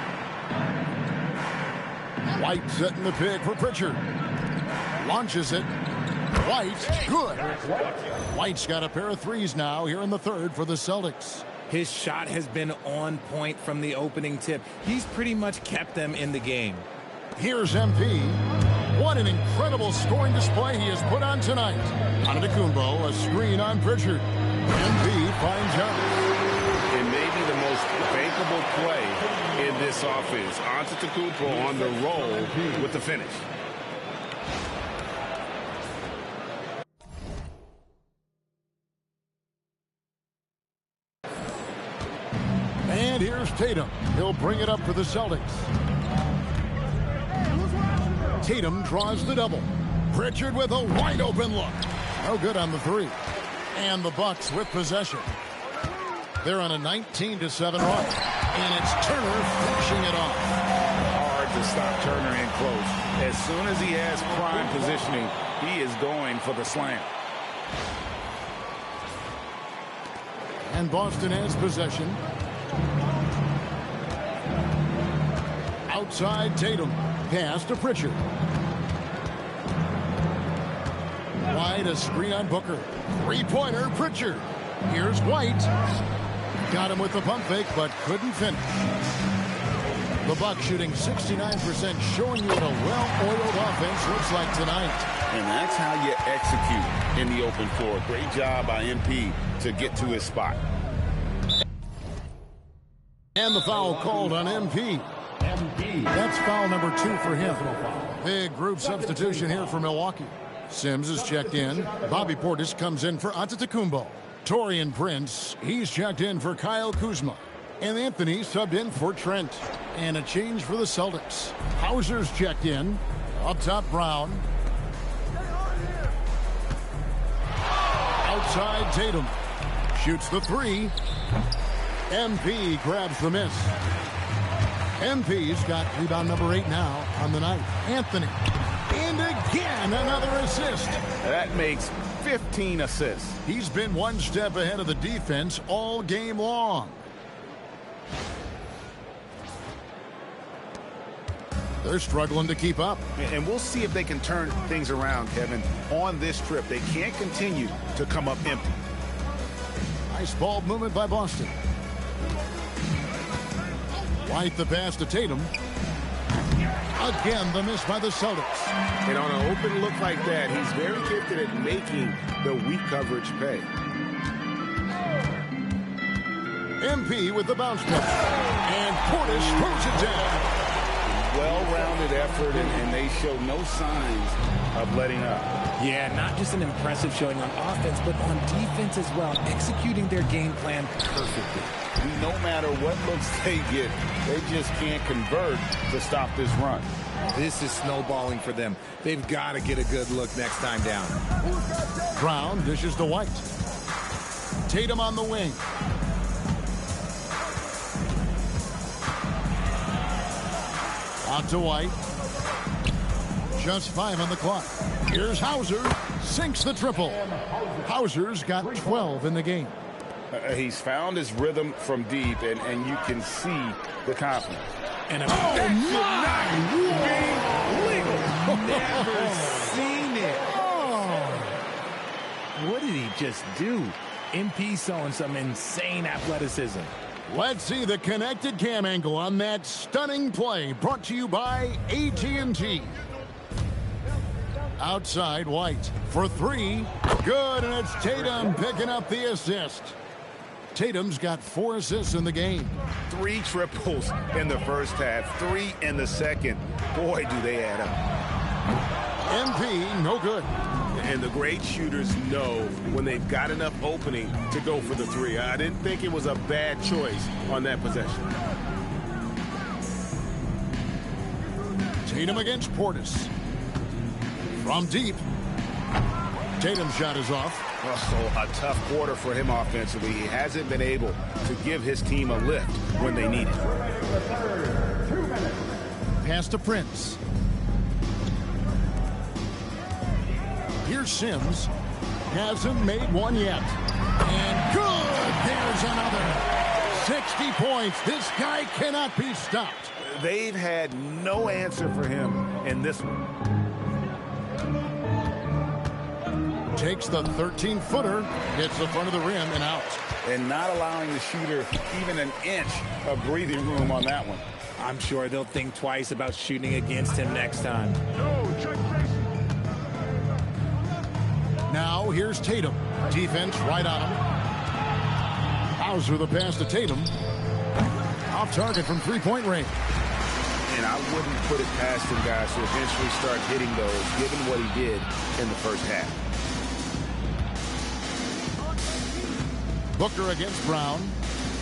White setting the pick for Pritchard. Launches it. White, good. White's got a pair of 3s now here in the third for the Celtics. His shot has been on point from the opening tip. He's pretty much kept them in the game. Here's MP. What an incredible scoring display he has put on tonight. Antetokounmpo, a screen on Pritchard. MP finds out. It may be the most bankable play in this offense. Antetokounmpo on the roll with the finish. And here's Tatum. He'll bring it up for the Celtics. Tatum draws the double. Pritchard with a wide open look. No good on the three. And the Bucks with possession. They're on a 19-7 run. And it's Turner finishing it off. Hard to stop Turner in close. As soon as he has prime positioning, he is going for the slam. And Boston has possession. Outside Tatum. Pass to Pritchard. Wide, a screen on Booker. Three-pointer, Pritchard. Here's White. Got him with the pump fake, but couldn't finish. The Bucks shooting 69%, showing you what a well-oiled offense looks like tonight. And that's how you execute in the open floor. Great job by MP to get to his spot. And the foul called on MP. That's foul number 2 for him. Big group substitution here for Milwaukee. Sims is checked in. Bobby Portis comes in for Antetokounmpo. Taurean Prince, he's checked in for Kyle Kuzma. And Anthony subbed in for Trent. And a change for the Celtics. Hauser's checked in. Up top, Brown. Outside, Tatum. Shoots the three. MP grabs the miss. MP's got rebound number 8 now on the night. Anthony. And again, another assist. That makes 15 assists. He's been one step ahead of the defense all game long. They're struggling to keep up. And we'll see if they can turn things around, Kevin, on this trip. They can't continue to come up empty. Nice ball movement by Boston. White the pass to Tatum. Again, the miss by the Celtics. And on an open look like that, he's very gifted at making the weak coverage pay. MP with the bounce pass. And Portis throws it down. Well-rounded effort, and they show no signs of letting up. Yeah, not just an impressive showing on offense, but on defense as well, executing their game plan perfectly. No matter what looks they get, they just can't convert to stop this run. This is snowballing for them. They've got to get a good look next time down. Brown dishes to White. Tatum on the wing. Out to White. Just 5 on the clock. Here's Hauser. Sinks the triple. Hauser's got 12 in the game. He's found his rhythm from deep, and you can see the confidence. And a Never seen it. What did he just do? MP showing some insane athleticism. Let's see the connected cam angle on that stunning play, brought to you by AT&T. Outside, White for 3. Good, and it's Tatum picking up the assist. Tatum's got 4 assists in the game. 3 triples in the first half, 3 in the second. Boy, do they add up. MP, no good. And the great shooters know when they've got enough opening to go for the 3. I didn't think it was a bad choice on that possession. Tatum against Portis. From deep. Tatum's shot is off. Oh, a tough quarter for him offensively. He hasn't been able to give his team a lift when they need it. Pass to Prince. Here's Sims. Hasn't made one yet. And good! There's another. 60 points. This guy cannot be stopped. They've had no answer for him in this one. Takes the 13-footer, hits the front of the rim and out. And not allowing the shooter even an inch of breathing room on that one. I'm sure they'll think twice about shooting against him next time. No, check here's Tatum. Defense right on him. Hauser the pass to Tatum. Off target from three-point range. And I wouldn't put it past him, guys, to eventually start hitting those, given what he did in the first half. Booker against Brown.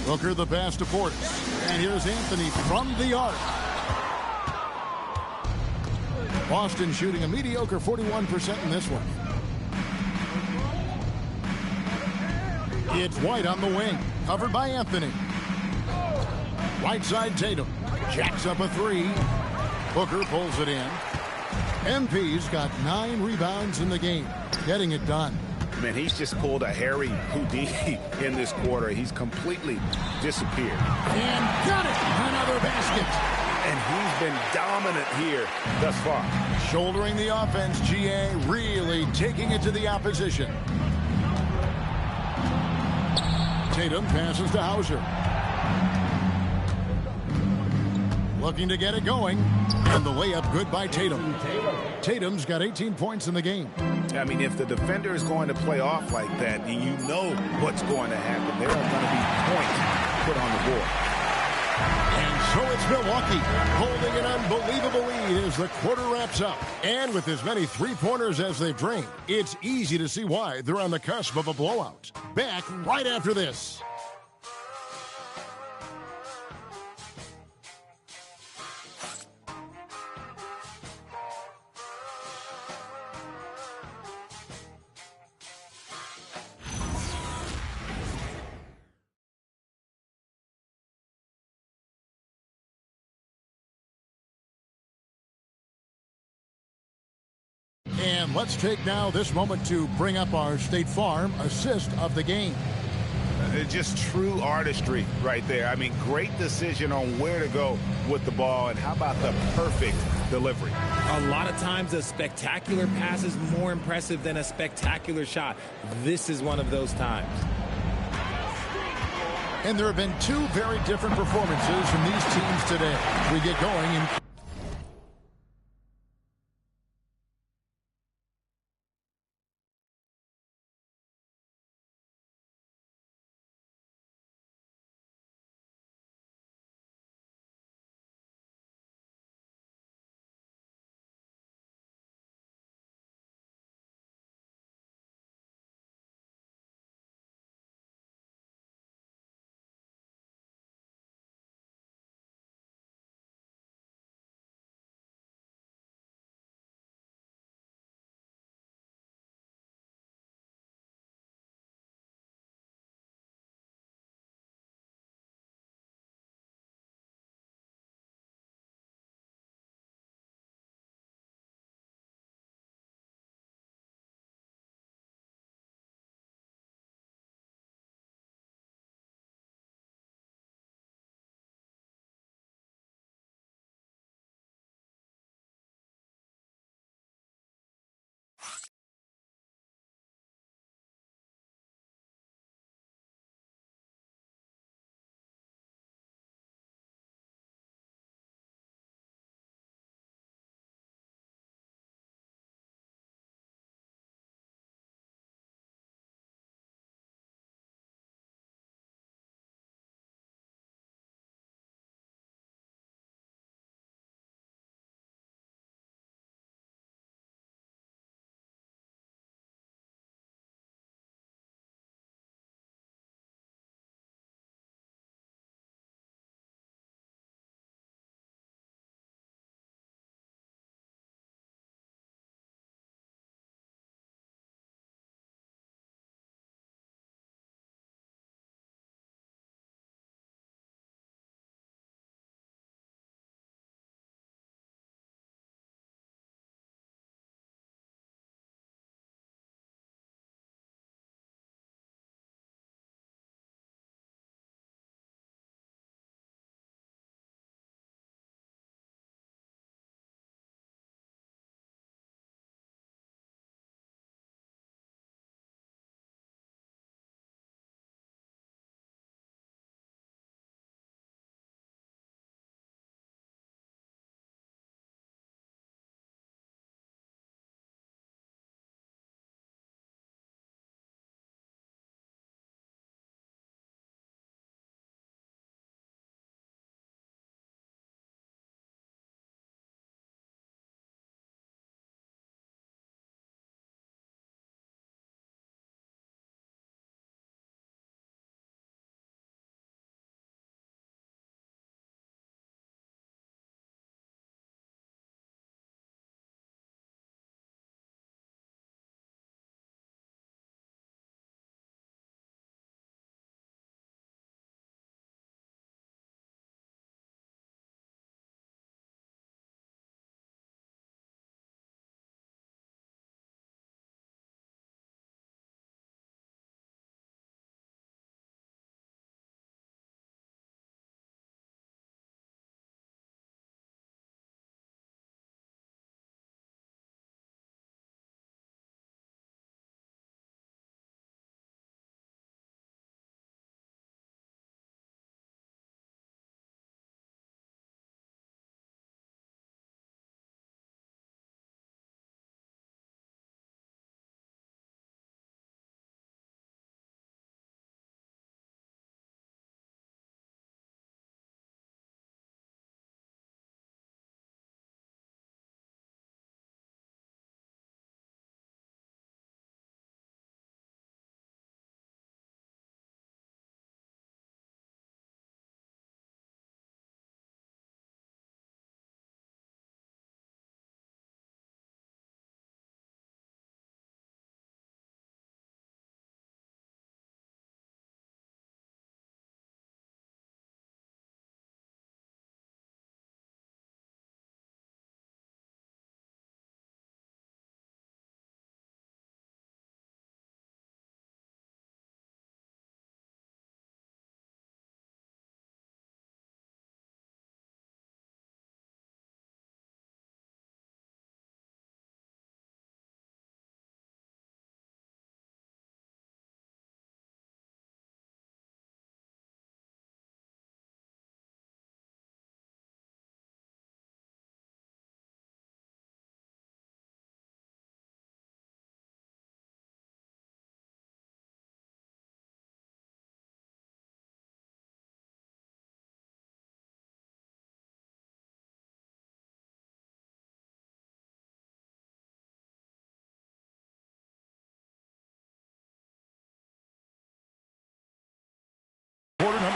Booker the pass to Portis. And here's Anthony from the arc. Boston shooting a mediocre 41% in this one. It's White on the wing. Covered by Anthony. Right side Tatum. Jacks up a three. Booker pulls it in. MP's got 9 rebounds in the game. Getting it done. Man, he's just pulled a Harry Houdini in this quarter. He's completely disappeared. And got it! Another basket. And he's been dominant here thus far. Shouldering the offense, GA really taking it to the opposition. Tatum passes to Hauser. Looking to get it going. And the layup good by Tatum. Tatum's got 18 points in the game. I mean, if the defender is going to play off like that, you know what's going to happen. There are going to be points put on the board. And so it's Milwaukee holding an unbelievable lead as the quarter wraps up. And with as many three-pointers as they've drained, it's easy to see why they're on the cusp of a blowout. Back right after this. And let's take now this moment to bring up our State Farm assist of the game. Just true artistry right there. I mean, great decision on where to go with the ball, and how about the perfect delivery? A lot of times a spectacular pass is more impressive than a spectacular shot. This is one of those times. And there have been 2 very different performances from these teams today. We get going in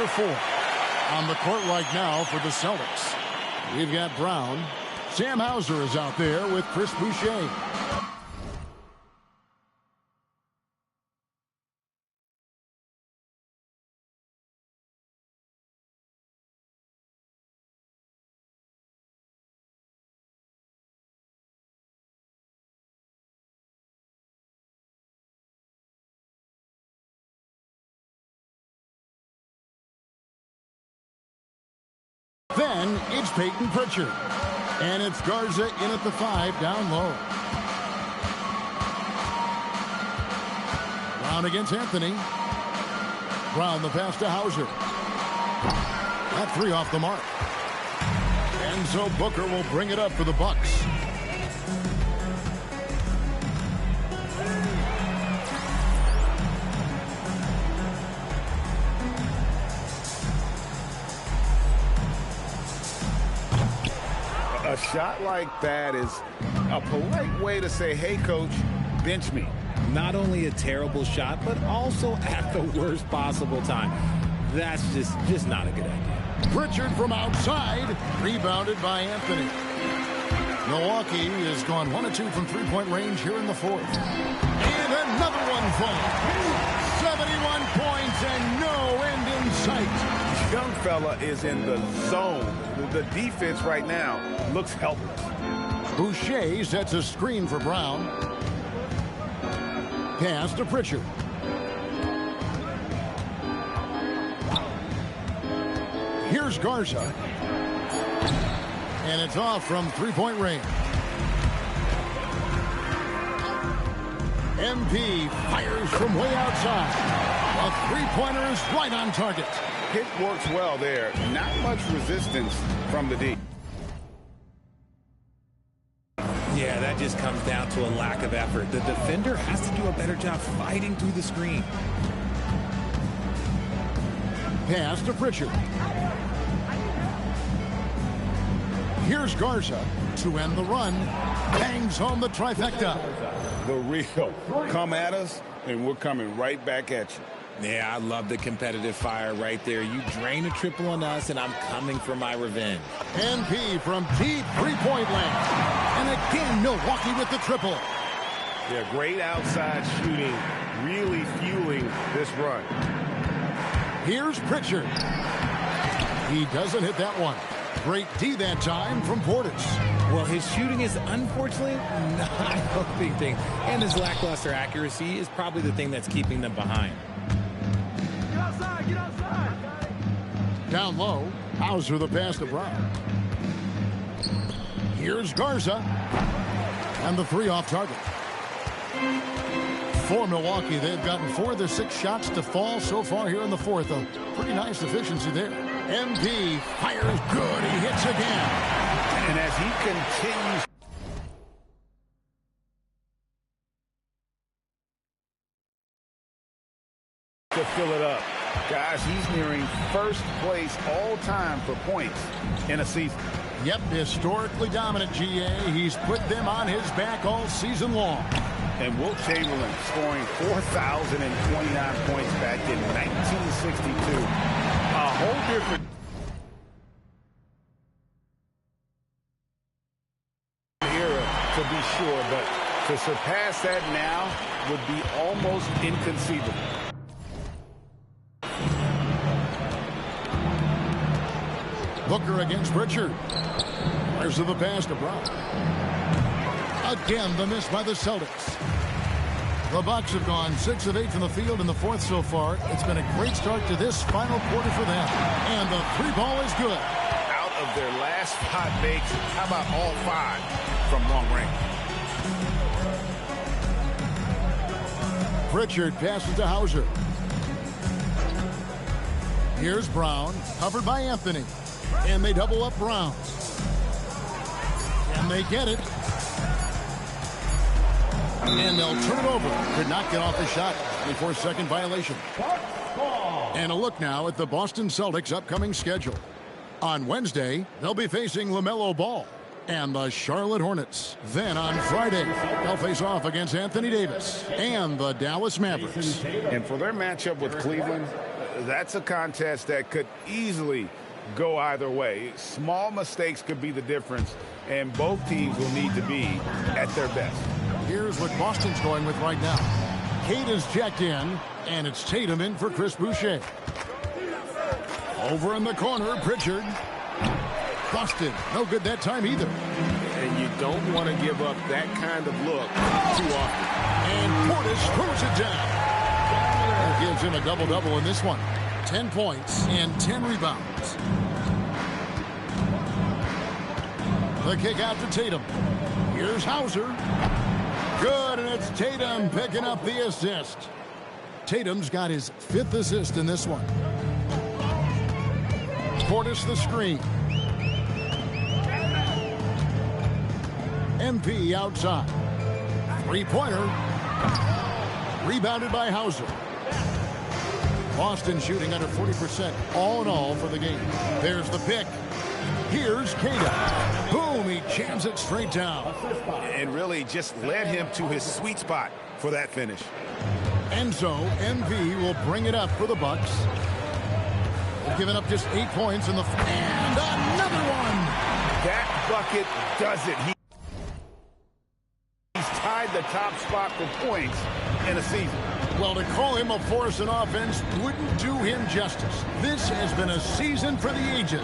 4. On the court right now for the Celtics, we've got Brown. Sam Hauser is out there with Chris Boucher. Then it's Peyton Pritchard. And it's Garza in at the 5, down low. Brown against Anthony. Brown the pass to Hauser. That 3 off the mark. And so Booker will bring it up for the Bucks. A shot like that is a polite way to say, hey, coach, bench me. Not only a terrible shot, but also at the worst possible time. That's just not a good idea. Pritchard from outside, rebounded by Anthony. Milwaukee has gone 1 of 2 from three-point range here in the 4th. And another one falls. 71 points and no end in sight. Young fella is in the zone. The defense right now looks helpless. Boucher sets a screen for Brown. Pass to Pritchard. Here's Garza. And it's off from three-point range. MP fires from way outside. A three-pointer is right on target. Hit works well there. Not much resistance from the D. Yeah, that just comes down to a lack of effort. The defender has to do a better job fighting through the screen. Pass to Pritchard. Here's Garza to end the run. Bangs home the trifecta. The real. Come at us, and we're coming right back at you. Yeah, I love the competitive fire right there. You drain a triple on us, and I'm coming for my revenge. NP from deep three-point land. And again, Milwaukee with the triple. Yeah, great outside shooting, really fueling this run. Here's Pritchard. He doesn't hit that one. Great D that time from Portis. Well, his shooting is unfortunately not a healthy thing. And his lackluster accuracy is probably the thing that's keeping them behind. Get outside, get outside. Down low, Hauser the pass to Brown. Here's Garza. And the 3 off target. For Milwaukee, they've gotten 4 of their 6 shots to fall so far here in the 4th. A pretty nice efficiency there. MP fires good. He hits again. And as he continues to fill it up, guys, he's nearing first place all time for points in a season. Yep, historically dominant, GA. He's put them on his back all season long. And Wilt Chamberlain scoring 4,029 points back in 1962. A whole different era, to be sure, but to surpass that now would be almost inconceivable. Booker against Pritchard. There's the pass to Brown. Again, the miss by the Celtics. The Bucks have gone 6 of 8 from the field in the 4th so far. It's been a great start to this final quarter for them. And the 3-ball is good. Out of their last 5 makes, how about all 5 from long range? Pritchard passes to Hauser. Here's Brown, covered by Anthony. And they double up Brown. And they get it. And they'll turn it over. Could not get off the shot. 24-second violation. And a look now at the Boston Celtics' upcoming schedule. On Wednesday, they'll be facing LaMelo Ball and the Charlotte Hornets. Then on Friday, they'll face off against Anthony Davis and the Dallas Mavericks. And for their matchup with Cleveland, that's a contest that could easily go either way. Small mistakes could be the difference, and both teams will need to be at their best. Here's what Boston's going with right now. Cade is checked in, and it's Tatum in for Chris Boucher. Over in the corner, Pritchard. Boston, no good that time either. And you don't want to give up that kind of look too often. And Portis throws it down. That gives him a double-double in this one. 10 points and 10 rebounds. The kick out to Tatum. Here's Hauser. Good, and it's Tatum picking up the assist. Tatum's got his 5th assist in this one. Portis the screen. MP outside. Three-pointer. Rebounded by Hauser. Boston shooting under 40% all in all for the game. There's the pick. Here's Cada. Boom, he jams it straight down. And really just led him to his sweet spot for that finish. And so MV will bring it up for the Bucks. They've given up just 8 points in the... And another one! That bucket does it. He's tied the top spot for points in a season. Well, to call him a force in offense wouldn't do him justice. This has been a season for the ages.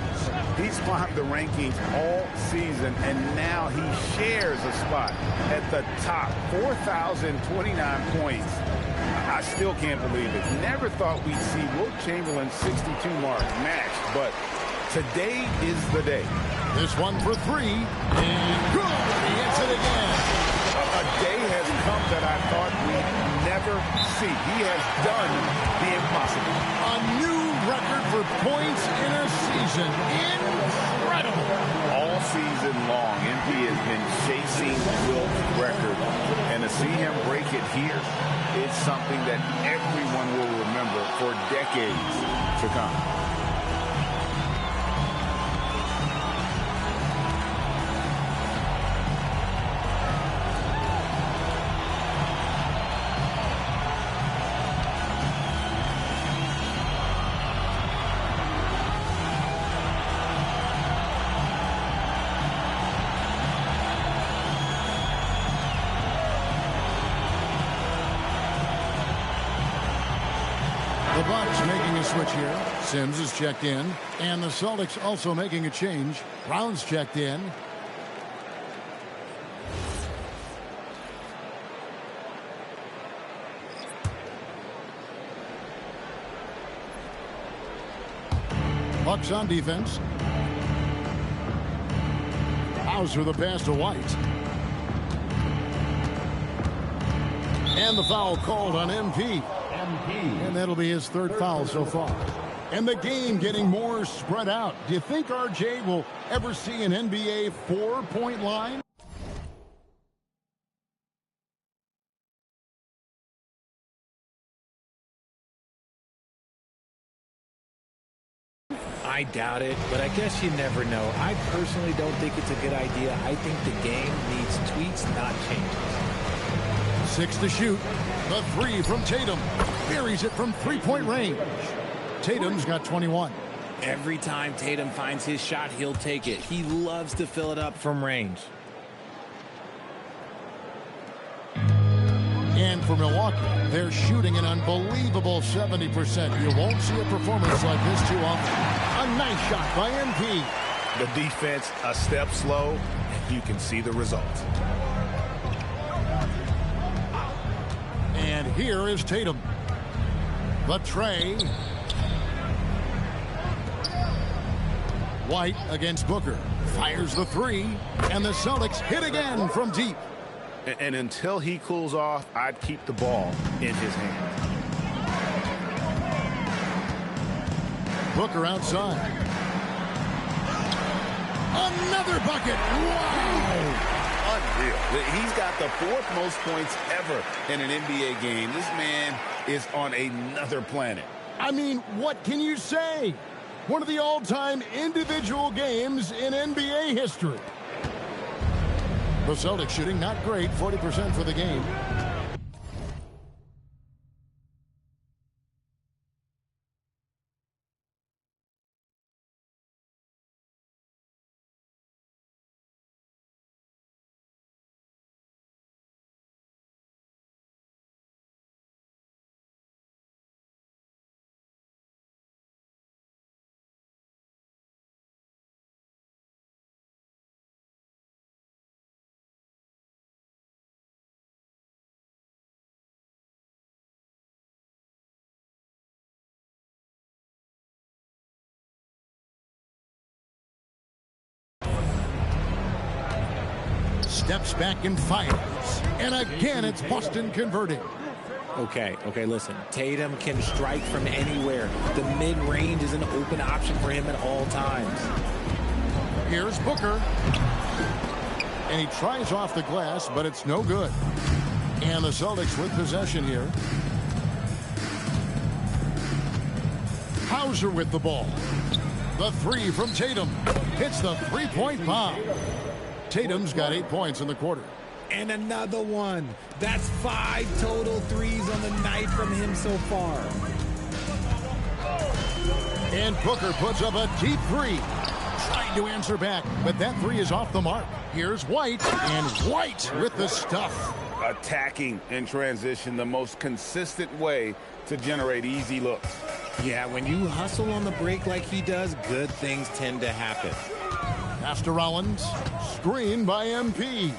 He's climbed the rankings all season, and now he shares a spot at the top. 4,029 points. I still can't believe it. Never thought we'd see Wilt Chamberlain's 62 mark matched, but today is the day. This one for 3, and good! He hits it again. A day has come that I thought we'd never see. He has done the impossible. A new record for points in a season. Incredible. All season long, MP has been chasing Wilt's record. And to see him break it here, it's something that everyone will remember for decades to come. The Bucks making a switch here. Sims is checked in. And the Celtics also making a change. Brown's checked in. Bucks on defense. Hauser the pass to White. And the foul called on MP. And that'll be his 3rd foul so far. And the game getting more spread out. Do you think RJ will ever see an NBA 4-point line? I doubt it, but I guess you never know. I personally don't think it's a good idea. I think the game needs tweaks, not changes. 6 to shoot. The 3 from Tatum. Buries it from 3-point range. Tatum's got 21. Every time Tatum finds his shot, he'll take it. He loves to fill it up from range. And for Milwaukee, they're shooting an unbelievable 70%. You won't see a performance like this too often. A nice shot by MP. The defense a step slow, and you can see the result. And here is Tatum. The tray. White against Booker. Fires the 3. And the Celtics hit again from deep. And until he cools off, I'd keep the ball in his hand. Booker outside. Another bucket. Wow. Unreal. He's got the 4th most points ever in an NBA game. This man is on another planet. I mean, what can you say? One of the all-time individual games in NBA history. The Celtics shooting not great, 40% for the game. steps back and fires. And again, it's Boston converting. Okay, listen. Tatum can strike from anywhere. The mid-range is an open option for him at all times. Here's Booker. And he tries off the glass, but it's no good. And the Celtics with possession here. Hauser with the ball. The three from Tatum. Hits the three-point bomb. Tatum's got 8 points in the quarter. And another one. That's 5 total threes on the night from him so far. And Booker puts up a deep three. Trying to answer back, but that three is off the mark. Here's White, and White with the stuff. Attacking in transition, the most consistent way to generate easy looks. Yeah, when you hustle on the break like he does, good things tend to happen. Pass to Rollins. Screen by MP.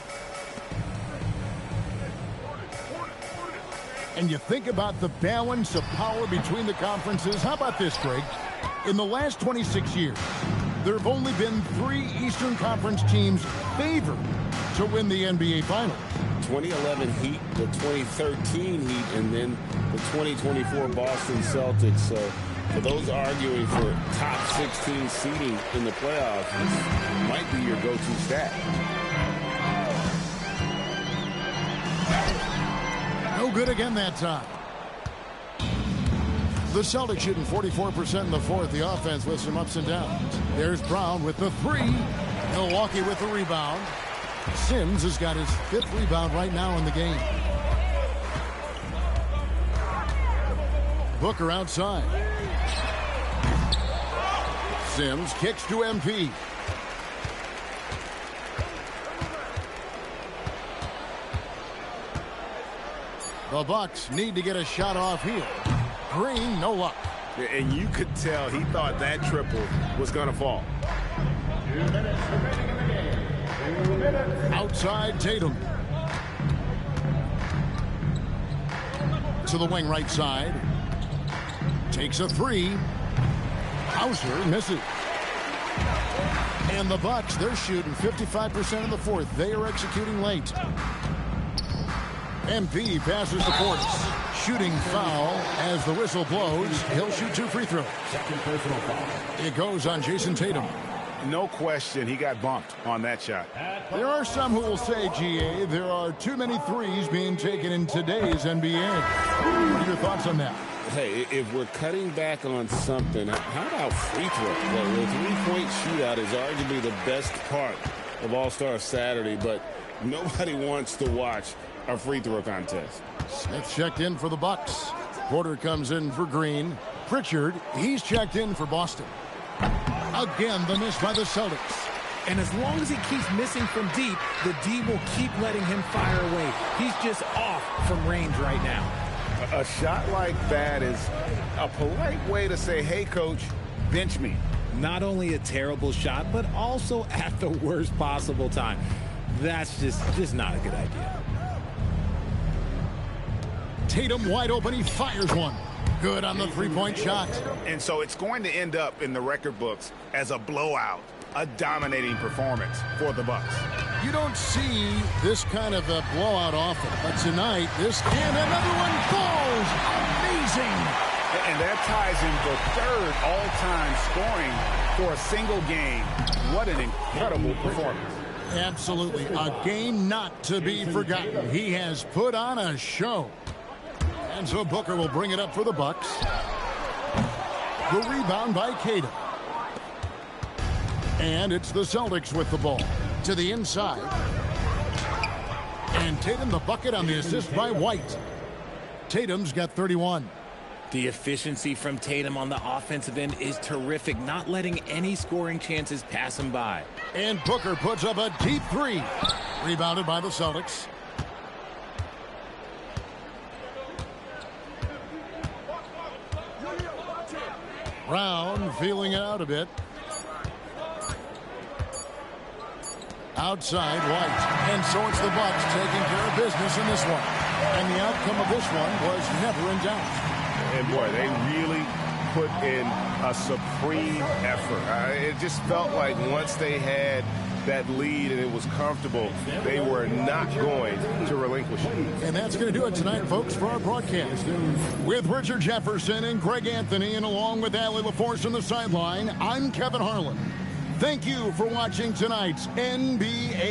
And you think about the balance of power between the conferences. How about this, Greg? In the last 26 years, there have only been 3 Eastern Conference teams favored to win the NBA Finals. 2011 Heat, the 2013 Heat, and then the 2024 Boston Celtics. So for those arguing for top 16 seeding in the playoffs, this might be your go-to stat. No good again that time. The Celtics shooting 44% in the fourth. The offense with some ups and downs. There's Brown with the three. Milwaukee with the rebound. Sims has got his 5th rebound right now in the game. Booker outside. Sims kicks to MP. The Bucks need to get a shot off here. Green, no luck. And you could tell he thought that triple was going to fall. 2 minutes remaining in the game. 2 minutes. Outside Tatum. To the wing right side. Takes a three. Hauser misses. And the Bucks, they're shooting 55% in the fourth. They are executing late. MP passes to Portis. Shooting foul as the whistle blows. He'll shoot 2 free throws. Second personal foul. It goes on Jason Tatum. No question he got bumped on that shot. There are some who will say, GA, there are too many threes being taken in today's NBA. What are your thoughts on that? Hey, if we're cutting back on something, how about free throw? The three-point shootout is arguably the best part of All-Star Saturday, but nobody wants to watch a free throw contest. Smith checked in for the Bucks. Porter comes in for Green. Pritchard, he's checked in for Boston. Again, the miss by the Celtics. And as long as he keeps missing from deep, the D will keep letting him fire away. He's just off from range right now. A shot like that is a polite way to say, hey, coach, bench me. Not only a terrible shot, but also at the worst possible time. That's just not a good idea. Tatum wide open. He fires one. Good on the three-point shot. And so it's going to end up in the record books as a blowout, a dominating performance for the Bucks. You don't see this kind of a blowout often, but tonight, this and another one falls. Amazing. And that ties in the 3rd all-time scoring for a single game. What an incredible performance. Absolutely. A game not to be forgotten. He has put on a show. And so Booker will bring it up for the Bucks. The rebound by Tatum. And it's the Celtics with the ball. To the inside. And Tatum the bucket on the assist by White. Tatum's got 31. The efficiency from Tatum on the offensive end is terrific, not letting any scoring chances pass him by. And Booker puts up a deep three. Rebounded by the Celtics. Brown feeling it out a bit. Outside White. And so it's the Bucks taking care of business in this one. And the outcome of this one was never in doubt. And boy, they really put in a supreme effort. It just felt like once they had that lead and it was comfortable, they were not going to relinquish it. And that's going to do it tonight, folks, for our broadcast. With Richard Jefferson and Greg Anthony, and along with Allie LaForce on the sideline, I'm Kevin Harlan. Thank you for watching tonight's NBA